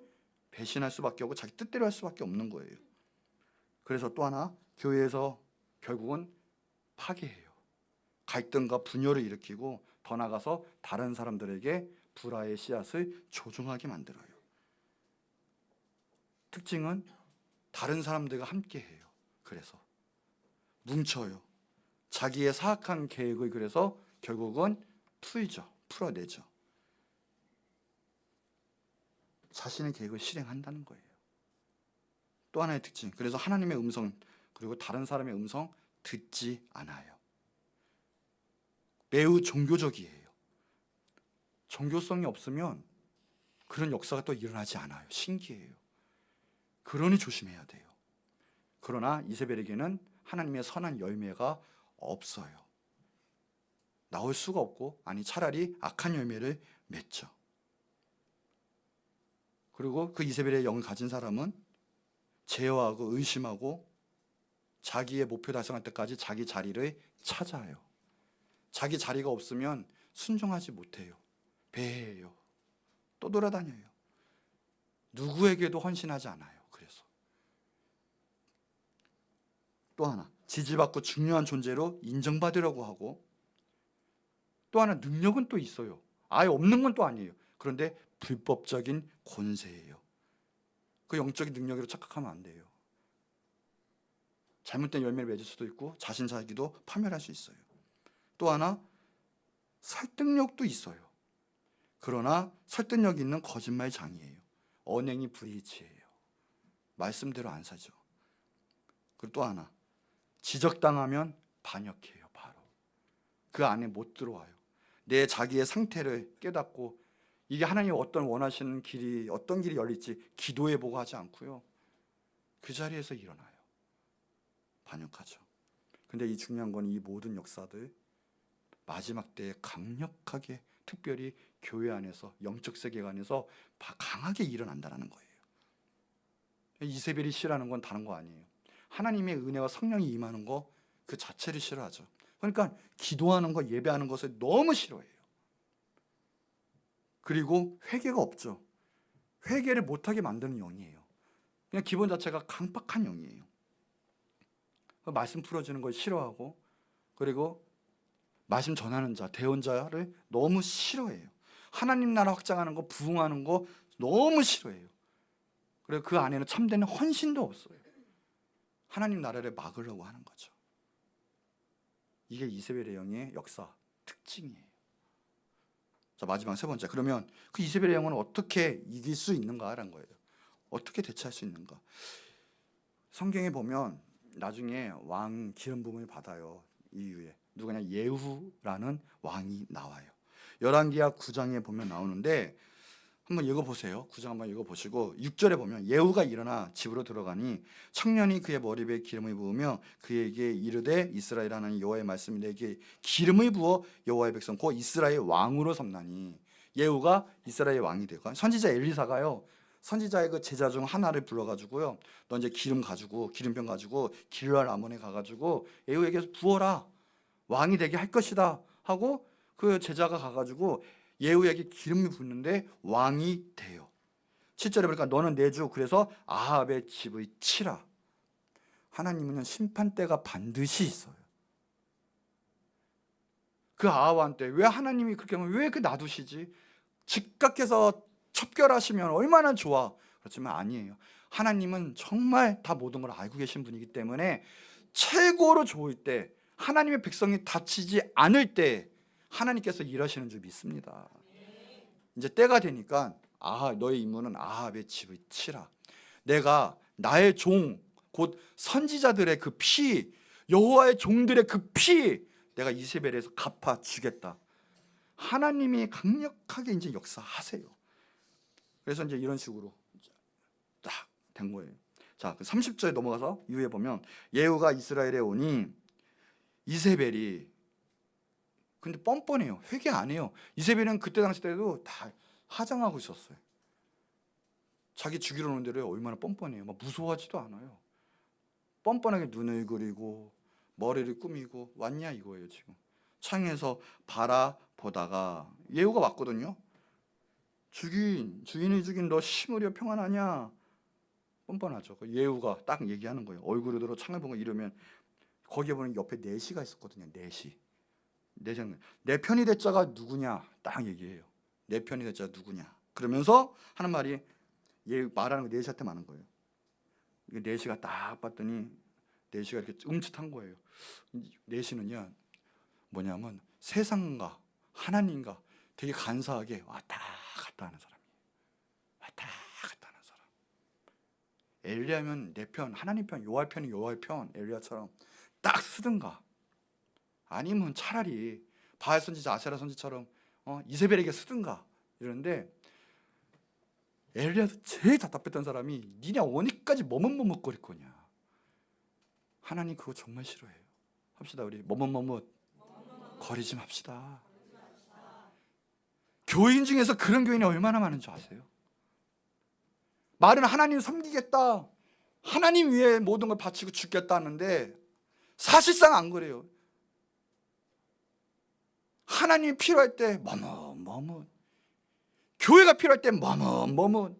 A: 배신할 수밖에 없고 자기 뜻대로 할 수밖에 없는 거예요. 그래서 또 하나, 교회에서 결국은 파괴해요. 갈등과 분열을 일으키고 더 나아가서 다른 사람들에게 불화의 씨앗을 조종하게 만들어요. 특징은 다른 사람들과 함께해요. 그래서 뭉쳐요. 자기의 사악한 계획을 그래서 결국은 풀어내죠. 자신의 계획을 실행한다는 거예요. 또 하나의 특징, 그래서 하나님의 음성 그리고 다른 사람의 음성 듣지 않아요. 매우 종교적이에요. 종교성이 없으면 그런 역사가 또 일어나지 않아요. 신기해요. 그러니 조심해야 돼요. 그러나 이세벨에게는 하나님의 선한 열매가 없어요. 나올 수가 없고, 아니 차라리 악한 열매를 맺죠. 그리고 그 이세벨의 영을 가진 사람은 제어하고 의심하고 자기의 목표 달성할 때까지 자기 자리를 찾아요. 자기 자리가 없으면 순종하지 못해요. 배회해요. 또 돌아다녀요. 누구에게도 헌신하지 않아요. 그래서 또 하나, 지지받고 중요한 존재로 인정받으려고 하고, 또 하나 능력은 또 있어요. 아예 없는 건 또 아니에요. 그런데 불법적인 권세예요. 그 영적인 능력으로 착각하면 안 돼요. 잘못된 열매를 맺을 수도 있고 자신 자기도 파멸할 수 있어요. 또 하나, 설득력도 있어요. 그러나 설득력 있는 거짓말장이에요. 언행이 불일치해요. 말씀대로 안 사죠. 그리고 또 하나, 지적당하면 반역해요. 바로 그 안에 못 들어와요. 내 자기의 상태를 깨닫고 이게 하나님이 어떤 원하시는 길이, 어떤 길이 열릴지 기도해보고 하지 않고요, 그 자리에서 일어나요. 반역하죠. 근데 이 중요한 건 이 모든 역사들 마지막 때에 강력하게, 특별히 교회 안에서, 영적 세계 안에서 강하게 일어난다는 거예요. 이세벨이 싫어하는 건 다른 거 아니에요. 하나님의 은혜와 성령이 임하는 거 그 자체를 싫어하죠. 그러니까 기도하는 거, 예배하는 것을 너무 싫어해요. 그리고 회개가 없죠. 회개를 못하게 만드는 영이에요. 그냥 기본 자체가 강박한 영이에요. 말씀 풀어주는 걸 싫어하고, 그리고 말씀 전하는 자, 대언자를 너무 싫어해요. 하나님 나라 확장하는 거, 부흥하는 거 너무 싫어해요. 그리고 그 안에는 참된 헌신도 없어요. 하나님 나라를 막으려고 하는 거죠. 이게 이세벨의 영의 역사 특징이에요. 자, 마지막 세 번째, 그러면 그 이세벨의 영은 어떻게 이길 수 있는가라는 거예요. 어떻게 대처할 수 있는가? 성경에 보면 나중에 왕 기름 부음을 받아요. 이후에 누구냐, 예후라는 왕이 나와요. 열왕기하 9장에 보면 나오는데 한번 읽어보세요. 9장 한번 읽어보시고 6절에 보면, 예후가 일어나 집으로 들어가니 청년이 그의 머리에 기름을 부으며 그에게 이르되, 이스라엘 하나님 여호와의 말씀이 내게 기름을 부어 여호와의 백성 곧 이스라엘 왕으로 삼나니. 예후가 이스라엘 왕이 되고, 선지자 엘리사가요, 선지자의 그 제자 중 하나를 불러가지고요, 너 이제 기름 가지고, 기름병 가지고 길르앗 아몬에 가가지고 예후에게 부어라, 왕이 되게 할 것이다 하고 그 제자가 가가지고 예후에게 기름을 붓는데 왕이 돼요. 7절에 보니까 너는 내 주, 그래서 아합의 집을 치라. 하나님은 심판대가 반드시 있어요. 그 아합한테 왜 하나님이 그렇게 하면 왜 그 놔두시지? 즉각해서 척결하시면 얼마나 좋아. 그렇지만 아니에요. 하나님은 정말 다 모든 걸 알고 계신 분이기 때문에 최고로 좋을 때, 하나님의 백성이 다치지 않을 때 하나님께서 일하시는 줄 믿습니다. 이제 때가 되니까 너의 임무는 아합의 집을 치라. 내가 나의 종, 곧 선지자들의 그 피, 여호와의 종들의 그 피, 내가 이세벨에서 갚아 주겠다. 하나님이 강력하게 이제 역사하세요. 그래서 이제 이런 식으로 딱 된 거예요. 자, 30절에 넘어가서 이후에 보면, 예후가 이스라엘에 오니 이세벨이, 근데 뻔뻔해요. 회개 안 해요. 이세벨은 그때 당시 때도 다 하장하고 있었어요. 자기 죽이러 오는 데를 얼마나 뻔뻔해요. 막 무서워하지도 않아요. 뻔뻔하게 눈을 그리고 머리를 꾸미고 왔냐 이거예요. 지금 창에서 바라보다가 예후가 왔거든요. 주인이 죽인 너 심으려 평안하냐? 뻔뻔하죠. 예후가 딱 얘기하는 거예요. 얼굴을 들어 창을 보고 이러면 거기에 보면 옆에 내시가 있었거든요. 내시. 내 편이 될 자가 누구냐? 딱 얘기해요. 내 편이 될 자가 누구냐? 그러면서 하는 말이 말하는 거 내시한테 많은 거예요. 내시가 딱 봤더니 내시가 이렇게 음칫한 거예요. 내시는요 뭐냐면 세상과 하나님과 되게 간사하게 왔다 갔다 하는 사람이에요. 왔다 갔다 하는 사람. 엘리야면 내 편, 하나님 편, 여호와 편이 여호와 편, 엘리야처럼 딱 쓰든가, 아니면 차라리 바알 선지자, 아세라 선지처럼 이세벨에게 쓰든가 이러는데, 엘리야도 제일 답답했던 사람이 니네 어디까지 머뭇머뭇거릴 거냐. 하나님 그거 정말 싫어해요. 합시다. 우리 머뭇머뭇 거리지 좀 합시다. 교인 중에서 그런 교인이 얼마나 많은 줄 아세요? 말은 하나님 섬기겠다, 하나님 위해 모든 걸 바치고 죽겠다 하는데 사실상 안 그래요. 하나님이 필요할 때 머뭇머뭇, 교회가 필요할 때 머뭇머뭇.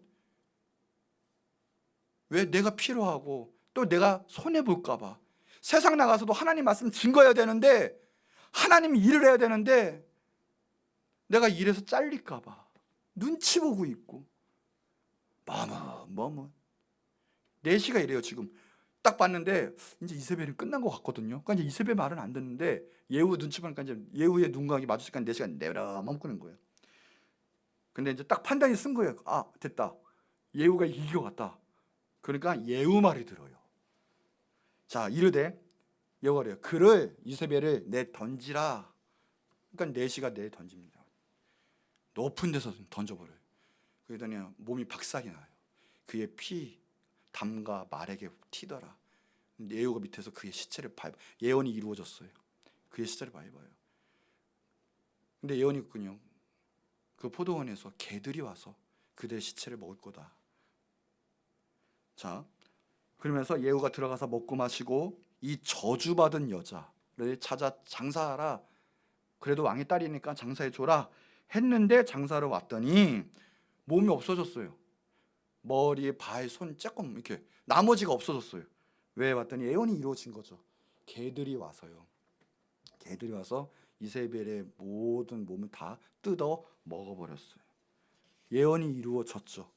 A: 왜? 내가 필요하고 또 내가 손해볼까 봐. 세상 나가서도 하나님 말씀 증거해야 되는데, 하나님이 일을 해야 되는데 내가 일해서 잘릴까 봐 눈치 보고 있고 머뭇. 내시가 이래요. 지금 딱 봤는데 이제 이세벨이 끝난 것 같거든요. 그러니까 이제 이세벨 말은 안 듣는데 예후 눈치 보니까 이제 예후의 눈과 마주치니까 내시가 내려 머뭇거리는 거예요. 근데 이제 딱 판단이 쓴 거예요. 아, 됐다. 예후가 이길 것 같다. 그러니까 예후 말이 들어요. 자, 이르되 여호와가 그래요. 그를, 이세벨을 내 던지라. 그러니까 내시가 내 던집니다. 높은 데서 던져버려요. 그러더니 몸이 박살이 나요. 그의 피 담과 말에게 튀더라. 예후가 밑에서 그의 시체를 밟아. 예언이 이루어졌어요. 그의 시체를 밟아요. 근데 예언이 있군요. 그 포도원에서 개들이 와서 그들의 시체를 먹을 거다. 자, 그러면서 예후가 들어가서 먹고 마시고 이 저주받은 여자를 찾아 장사하라. 그래도 왕의 딸이니까 장사해 줘라 했는데, 장사로 왔더니 몸이 없어졌어요. 머리, 발, 손 조금 이렇게 나머지가 없어졌어요. 왜? 왔더니 예언이 이루어진 거죠. 개들이 와서요. 개들이 와서 이세벨의 모든 몸을 다 뜯어 먹어버렸어요. 예언이 이루어졌죠.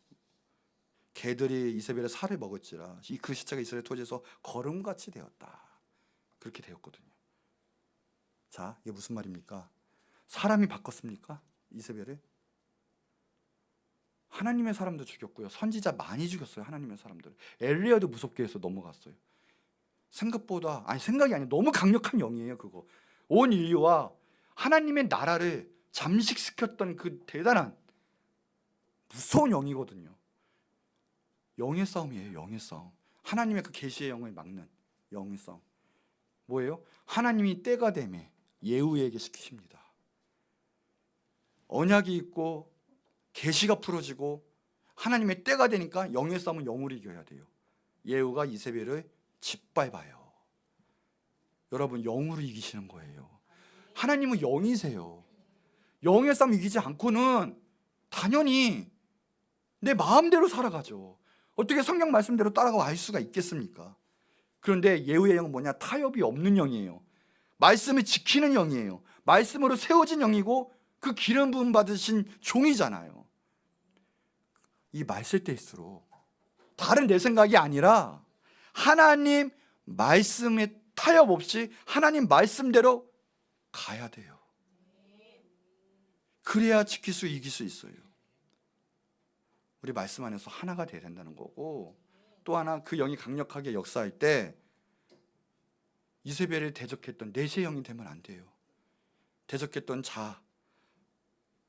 A: 개들이 이세벨의 살을 먹을지라 그 시체가 이스라엘 토지에서 거름같이 되었다. 그렇게 되었거든요. 자, 이게 무슨 말입니까? 사람이 바꿨습니까? 이세벨을? 하나님의 사람도 죽였고요. 선지자 많이 죽였어요. 하나님의 사람들. 엘리야도 무섭게 해서 넘어갔어요. 생각보다, 생각이 아니라 너무 강력한 영이에요. 그거 온 인류와 하나님의 나라를 잠식시켰던 그 대단한 무서운 영이거든요. 영의 싸움이에요. 영의 싸움. 하나님의 그 계시의 영을 막는 영의 싸움. 뭐예요? 하나님이 때가 되매 예후에게 시키십니다. 언약이 있고 계시가 풀어지고 하나님의 때가 되니까 영의 싸움은 영으로 이겨야 돼요. 예후가 이세벨을 짓밟아요. 여러분, 영으로 이기시는 거예요. 하나님은 영이세요. 영의 싸움 이기지 않고는 당연히 내 마음대로 살아가죠. 어떻게 성경 말씀대로 따라가고 알 수가 있겠습니까? 그런데 예후의 영은 뭐냐? 타협이 없는 영이에요. 말씀을 지키는 영이에요. 말씀으로 세워진 영이고 그 기름 부음 받으신 종이잖아요. 이 말 쓸 때일수록 다른 내 생각이 아니라 하나님 말씀에 타협 없이 하나님 말씀대로 가야 돼요. 그래야 지킬 수, 이길 수 있어요. 우리 말씀 안에서 하나가 돼야 된다는 거고, 또 하나 그 영이 강력하게 역사할 때 이세벨을 대적했던 내시의 영이 되면 안 돼요. 대적했던 자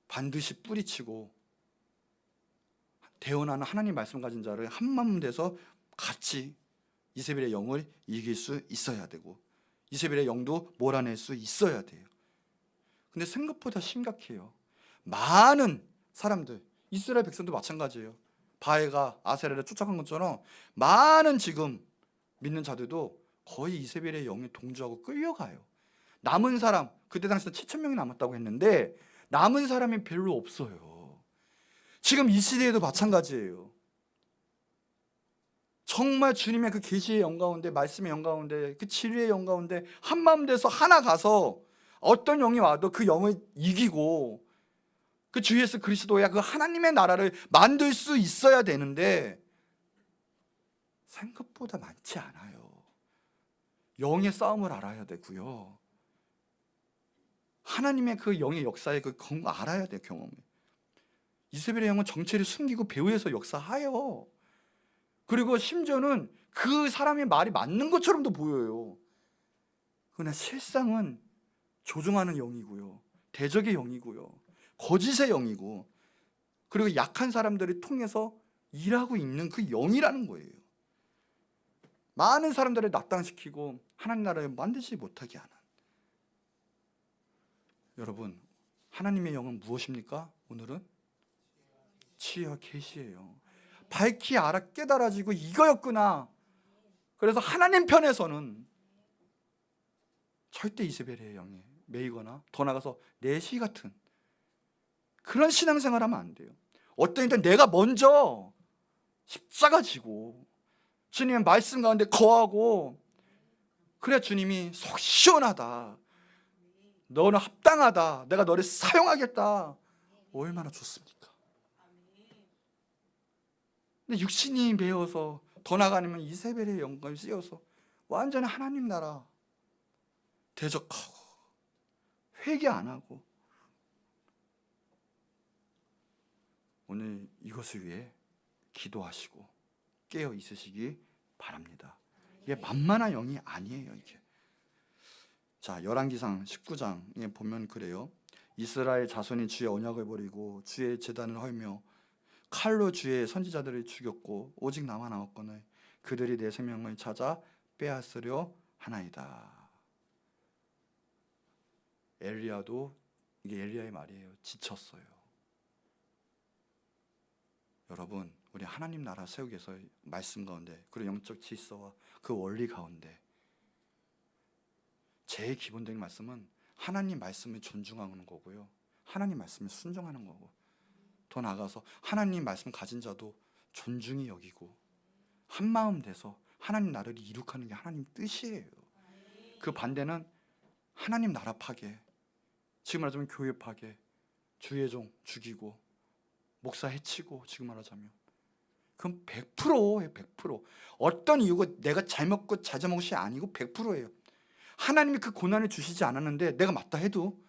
A: 반드시 뿌리치고 대언하는 하나님 말씀 가진 자를 한마음 돼서 같이 이세벨의 영을 이길 수 있어야 되고, 이세벨의 영도 몰아낼 수 있어야 돼요. 근데 생각보다 심각해요. 많은 사람들, 이스라엘 백성도 마찬가지예요. 바알과 아세라를 쫓아간 것처럼 많은 지금 믿는 자들도 거의 이세벨의 영에 동조하고 끌려가요. 남은 사람, 그때 당시에 7,000명이 남았다고 했는데 남은 사람이 별로 없어요. 지금 이 시대에도 마찬가지예요. 정말 주님의 그 계시의 영 가운데, 말씀의 영 가운데, 그 진리의 영 가운데 한마음 돼서 하나 가서 어떤 영이 와도 그 영을 이기고 그 주 예수 그리스도야 그 하나님의 나라를 만들 수 있어야 되는데 생각보다 많지 않아요. 영의 싸움을 알아야 되고요. 하나님의 그 영의 역사에 그 알아야 돼요. 경험을. 이세벨의 영은 정체를 숨기고 배후에서 역사하여, 그리고 심지어는 그 사람의 말이 맞는 것처럼도 보여요. 그러나 실상은 조종하는 영이고요, 대적의 영이고요, 거짓의 영이고, 그리고 약한 사람들을 통해서 일하고 있는 그 영이라는 거예요. 많은 사람들을 낙당시키고 하나님 나라를 만들지 못하게 하는. 여러분, 하나님의 영은 무엇입니까? 오늘은 지혜와 계시예요. 밝히 알아 깨달아지고 이거였구나. 그래서 하나님 편에서는 절대 이세벨의 영에 매이거나 더 나가서 내시 같은 그런 신앙생활하면 안 돼요. 어떤 일은 내가 먼저 십자가 지고 주님의 말씀 가운데 거하고, 그래야 주님이 속 시원하다, 너는 합당하다, 내가 너를 사용하겠다. 얼마나 좋습니까? 근데 육신이 매여서 더 나가면 이세벨의 영광을 씌워서 완전히 하나님 나라 대적하고 회개 안 하고. 오늘 이것을 위해 기도하시고 깨어 있으시기 바랍니다. 이게 만만한 영이 아니에요. 이게. 자, 열왕기상 19장에 보면 그래요. 이스라엘 자손이 주의 언약을 버리고 주의 제단을 헐며 칼로 주의 선지자들을 죽였고 오직 나만 남았거늘 그들이 내 생명을 찾아 빼앗으려 하나이다. 엘리야도, 이게 엘리야의 말이에요, 지쳤어요. 여러분, 우리 하나님 나라 세우기 위해서 말씀 가운데, 그리고 영적 질서와 그 원리 가운데 제일 기본적인 말씀은 하나님 말씀을 존중하는 거고요, 하나님 말씀을 순종하는 거고, 더 나아가서 하나님 말씀 가진 자도 존중히 여기고 한마음 돼서 하나님 나라를 이룩하는 게 하나님 뜻이에요. 그 반대는 하나님 나라 파괴, 지금 말하자면 교회 파괴, 주의 종 죽이고 목사 해치고, 지금 말하자면 그럼 100%예요. 100%. 어떤 이유가 내가 잘 먹고 잘 먹은 게 아니고 100%예요. 하나님이 그 고난을 주시지 않았는데 내가 맞다 해도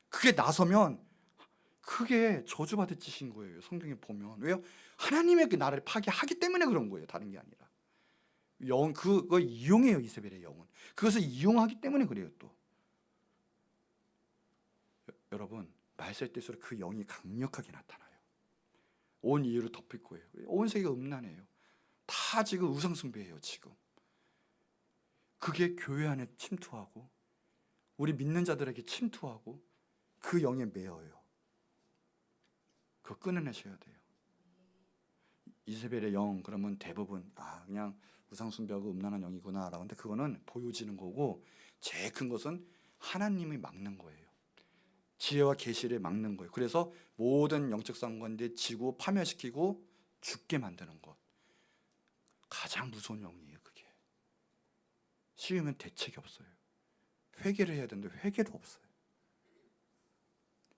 A: 그게 나서면 그게 저주받을 짓인 거예요. 성경에 보면. 왜요? 하나님의 그 나라를 파괴하기 때문에 그런 거예요. 다른 게 아니라. 그걸 이용해요. 이세벨의 영은 그것을 이용하기 때문에 그래요. 또 여러분, 말셀 때일수록 그 영이 강력하게 나타나요. 온 이유를 덮을 거예요. 온 세계가 음란해요. 다 지금 우상숭배예요. 지금 그게 교회 안에 침투하고 우리 믿는 자들에게 침투하고 그 영에 매여요. 그거 끊어내셔야 돼요. 이세벨의 영, 그러면 대부분 그냥 우상숭배하고 음란한 영이구나 라고 하는데, 그거는 보여지는 거고, 제일 큰 것은 하나님이 막는 거예요. 지혜와 계시를 막는 거예요. 그래서 모든 영적 상관들 지고 파멸시키고 죽게 만드는 것, 가장 무서운 영이에요. 그게 씌우면 대책이 없어요. 회개를 해야 되는데 회개도 없어요.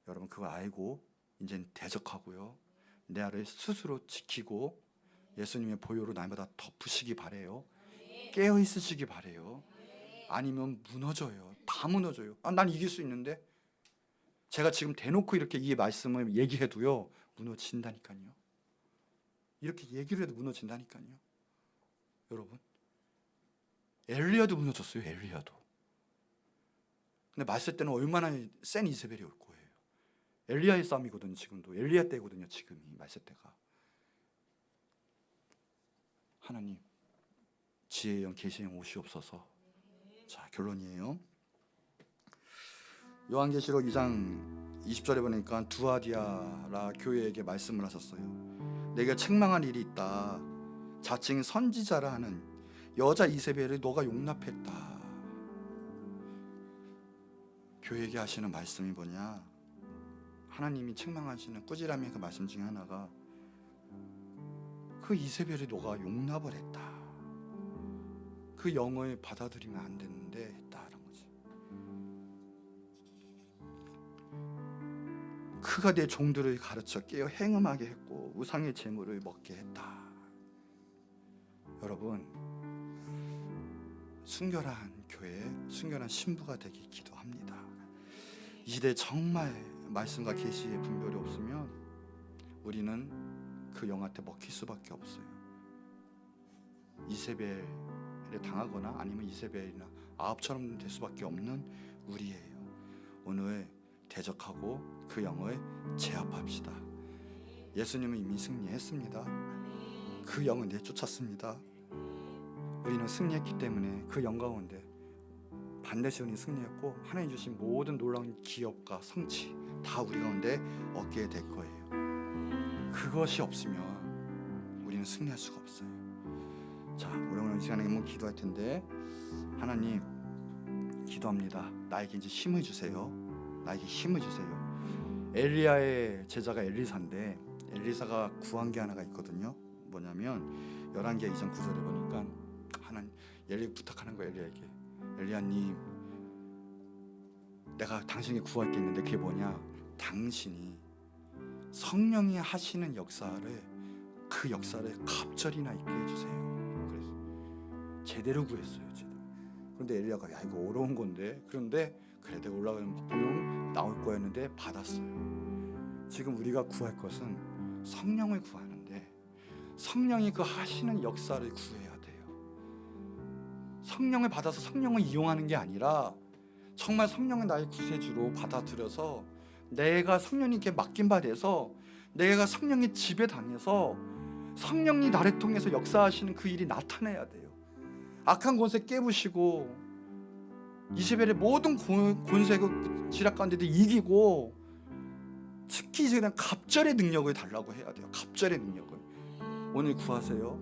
A: 여러분, 그거 알고 이제는 대적하고요, 내 아를 스스로 지키고 예수님의 보혈로 날마다 덮으시기 바래요. 깨어 있으시기 바래요. 아니면 무너져요. 다 무너져요. 난 이길 수 있는데, 제가 지금 대놓고 이렇게 이 말씀을 얘기해도요, 무너진다니까요. 이렇게 얘기를 해도 무너진다니까요. 여러분, 엘리야도 무너졌어요. 엘리야도. 근데 말세 때는 얼마나 센 이세벨이 올 거예요. 엘리야의 싸움이거든요. 지금도 엘리야 때거든요. 지금이 말세 때가. 하나님, 지혜의 영, 계시의 영 오시옵소서. 자, 결론이에요. 요한계시록 2장 20절에 보니까 두아디아라 교회에게 말씀을 하셨어요. 내가 책망한 일이 있다. 자칭 선지자라 하는 여자 이세벨을 너가 용납했다. 교회에게 하시는 말씀이 뭐냐? 하나님이 책망하시는 꾸지람의 그 말씀 중에 하나가 그 이세벨을 너가 용납을 했다. 그 영을 받아들이면 안 되는데 했다라는 거지. 그가 내 종들을 가르쳐 깨어 행음하게 했고 우상의 제물을 먹게 했다. 여러분, 순결한 교회, 순결한 신부가 되기 기도합니다. 이 시대에 정말 말씀과 계시의 분별이 없으면 우리는 그 영한테 먹힐 수밖에 없어요. 이세벨에 당하거나 아니면 이세벨이나 아합처럼 될 수밖에 없는 우리예요. 오늘 대적하고 그 영을 제압합시다. 예수님은 이미 승리했습니다. 그 영을 내쫓았습니다. 우리는 승리했기 때문에 그 영 가운데 반드시 우리는 승리했고 하나님 주신 모든 놀라운 기업과 성취 다 우리 가운데 얻게 될 거예요. 그것이 없으면 우리는 승리할 수가 없어요. 자, 우리 오늘 이 시간에 한번 기도할 텐데, 하나님 기도합니다. 나에게 이제 힘을 주세요. 나에게 힘을 주세요. 엘리야의 제자가 엘리사인데 엘리사가 구한 게 하나가 있거든요. 뭐냐면 11개 2장 9절에 보니까 하나님 엘리 부탁하는 거예요. 엘리야에게, 엘리야님, 내가 당신에게 구할 게 있는데 그게 뭐냐? 당신이 성령이 하시는 역사를, 그 역사를 갑절이나 있게 해주세요. 그래서 제대로 구했어요. 제대로. 그런데 엘리야가 야 이거 어려운 건데, 그런데 그래 내가 올라가면 보면 나올 거였는데 받았어요. 지금 우리가 구할 것은 성령을 구하는데 성령이 그 하시는 역사를 구해야 돼요. 성령을 받아서 성령을 이용하는 게 아니라 정말 성령을 나의 구세주로 받아들여서 내가 성령님께 맡긴 바 돼서 내가 성령의 지배 당해서 성령이 나를 통해서 역사하시는 그 일이 나타나야 돼요. 악한 권세 깨부시고 이세벨의 모든 권세 그 지략 가운데도 이기고, 특히 이제 그냥 갑절의 능력을 달라고 해야 돼요. 갑절의 능력을 오늘 구하세요.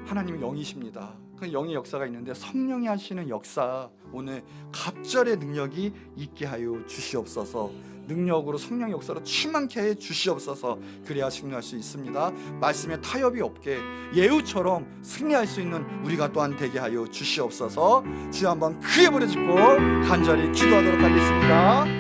A: 하나님은 영이십니다. 그 영의 역사가 있는데 성령이 하시는 역사, 오늘 갑절의 능력이 있게 하여 주시옵소서. 능력으로 성령의 역사로 충만케 해 주시옵소서. 그래야 승리할 수 있습니다. 말씀에 타협이 없게 예후처럼 승리할 수 있는 우리가 또한 되게 하여 주시옵소서. 주여 한번 크게 부르짖고 간절히 기도하도록 하겠습니다.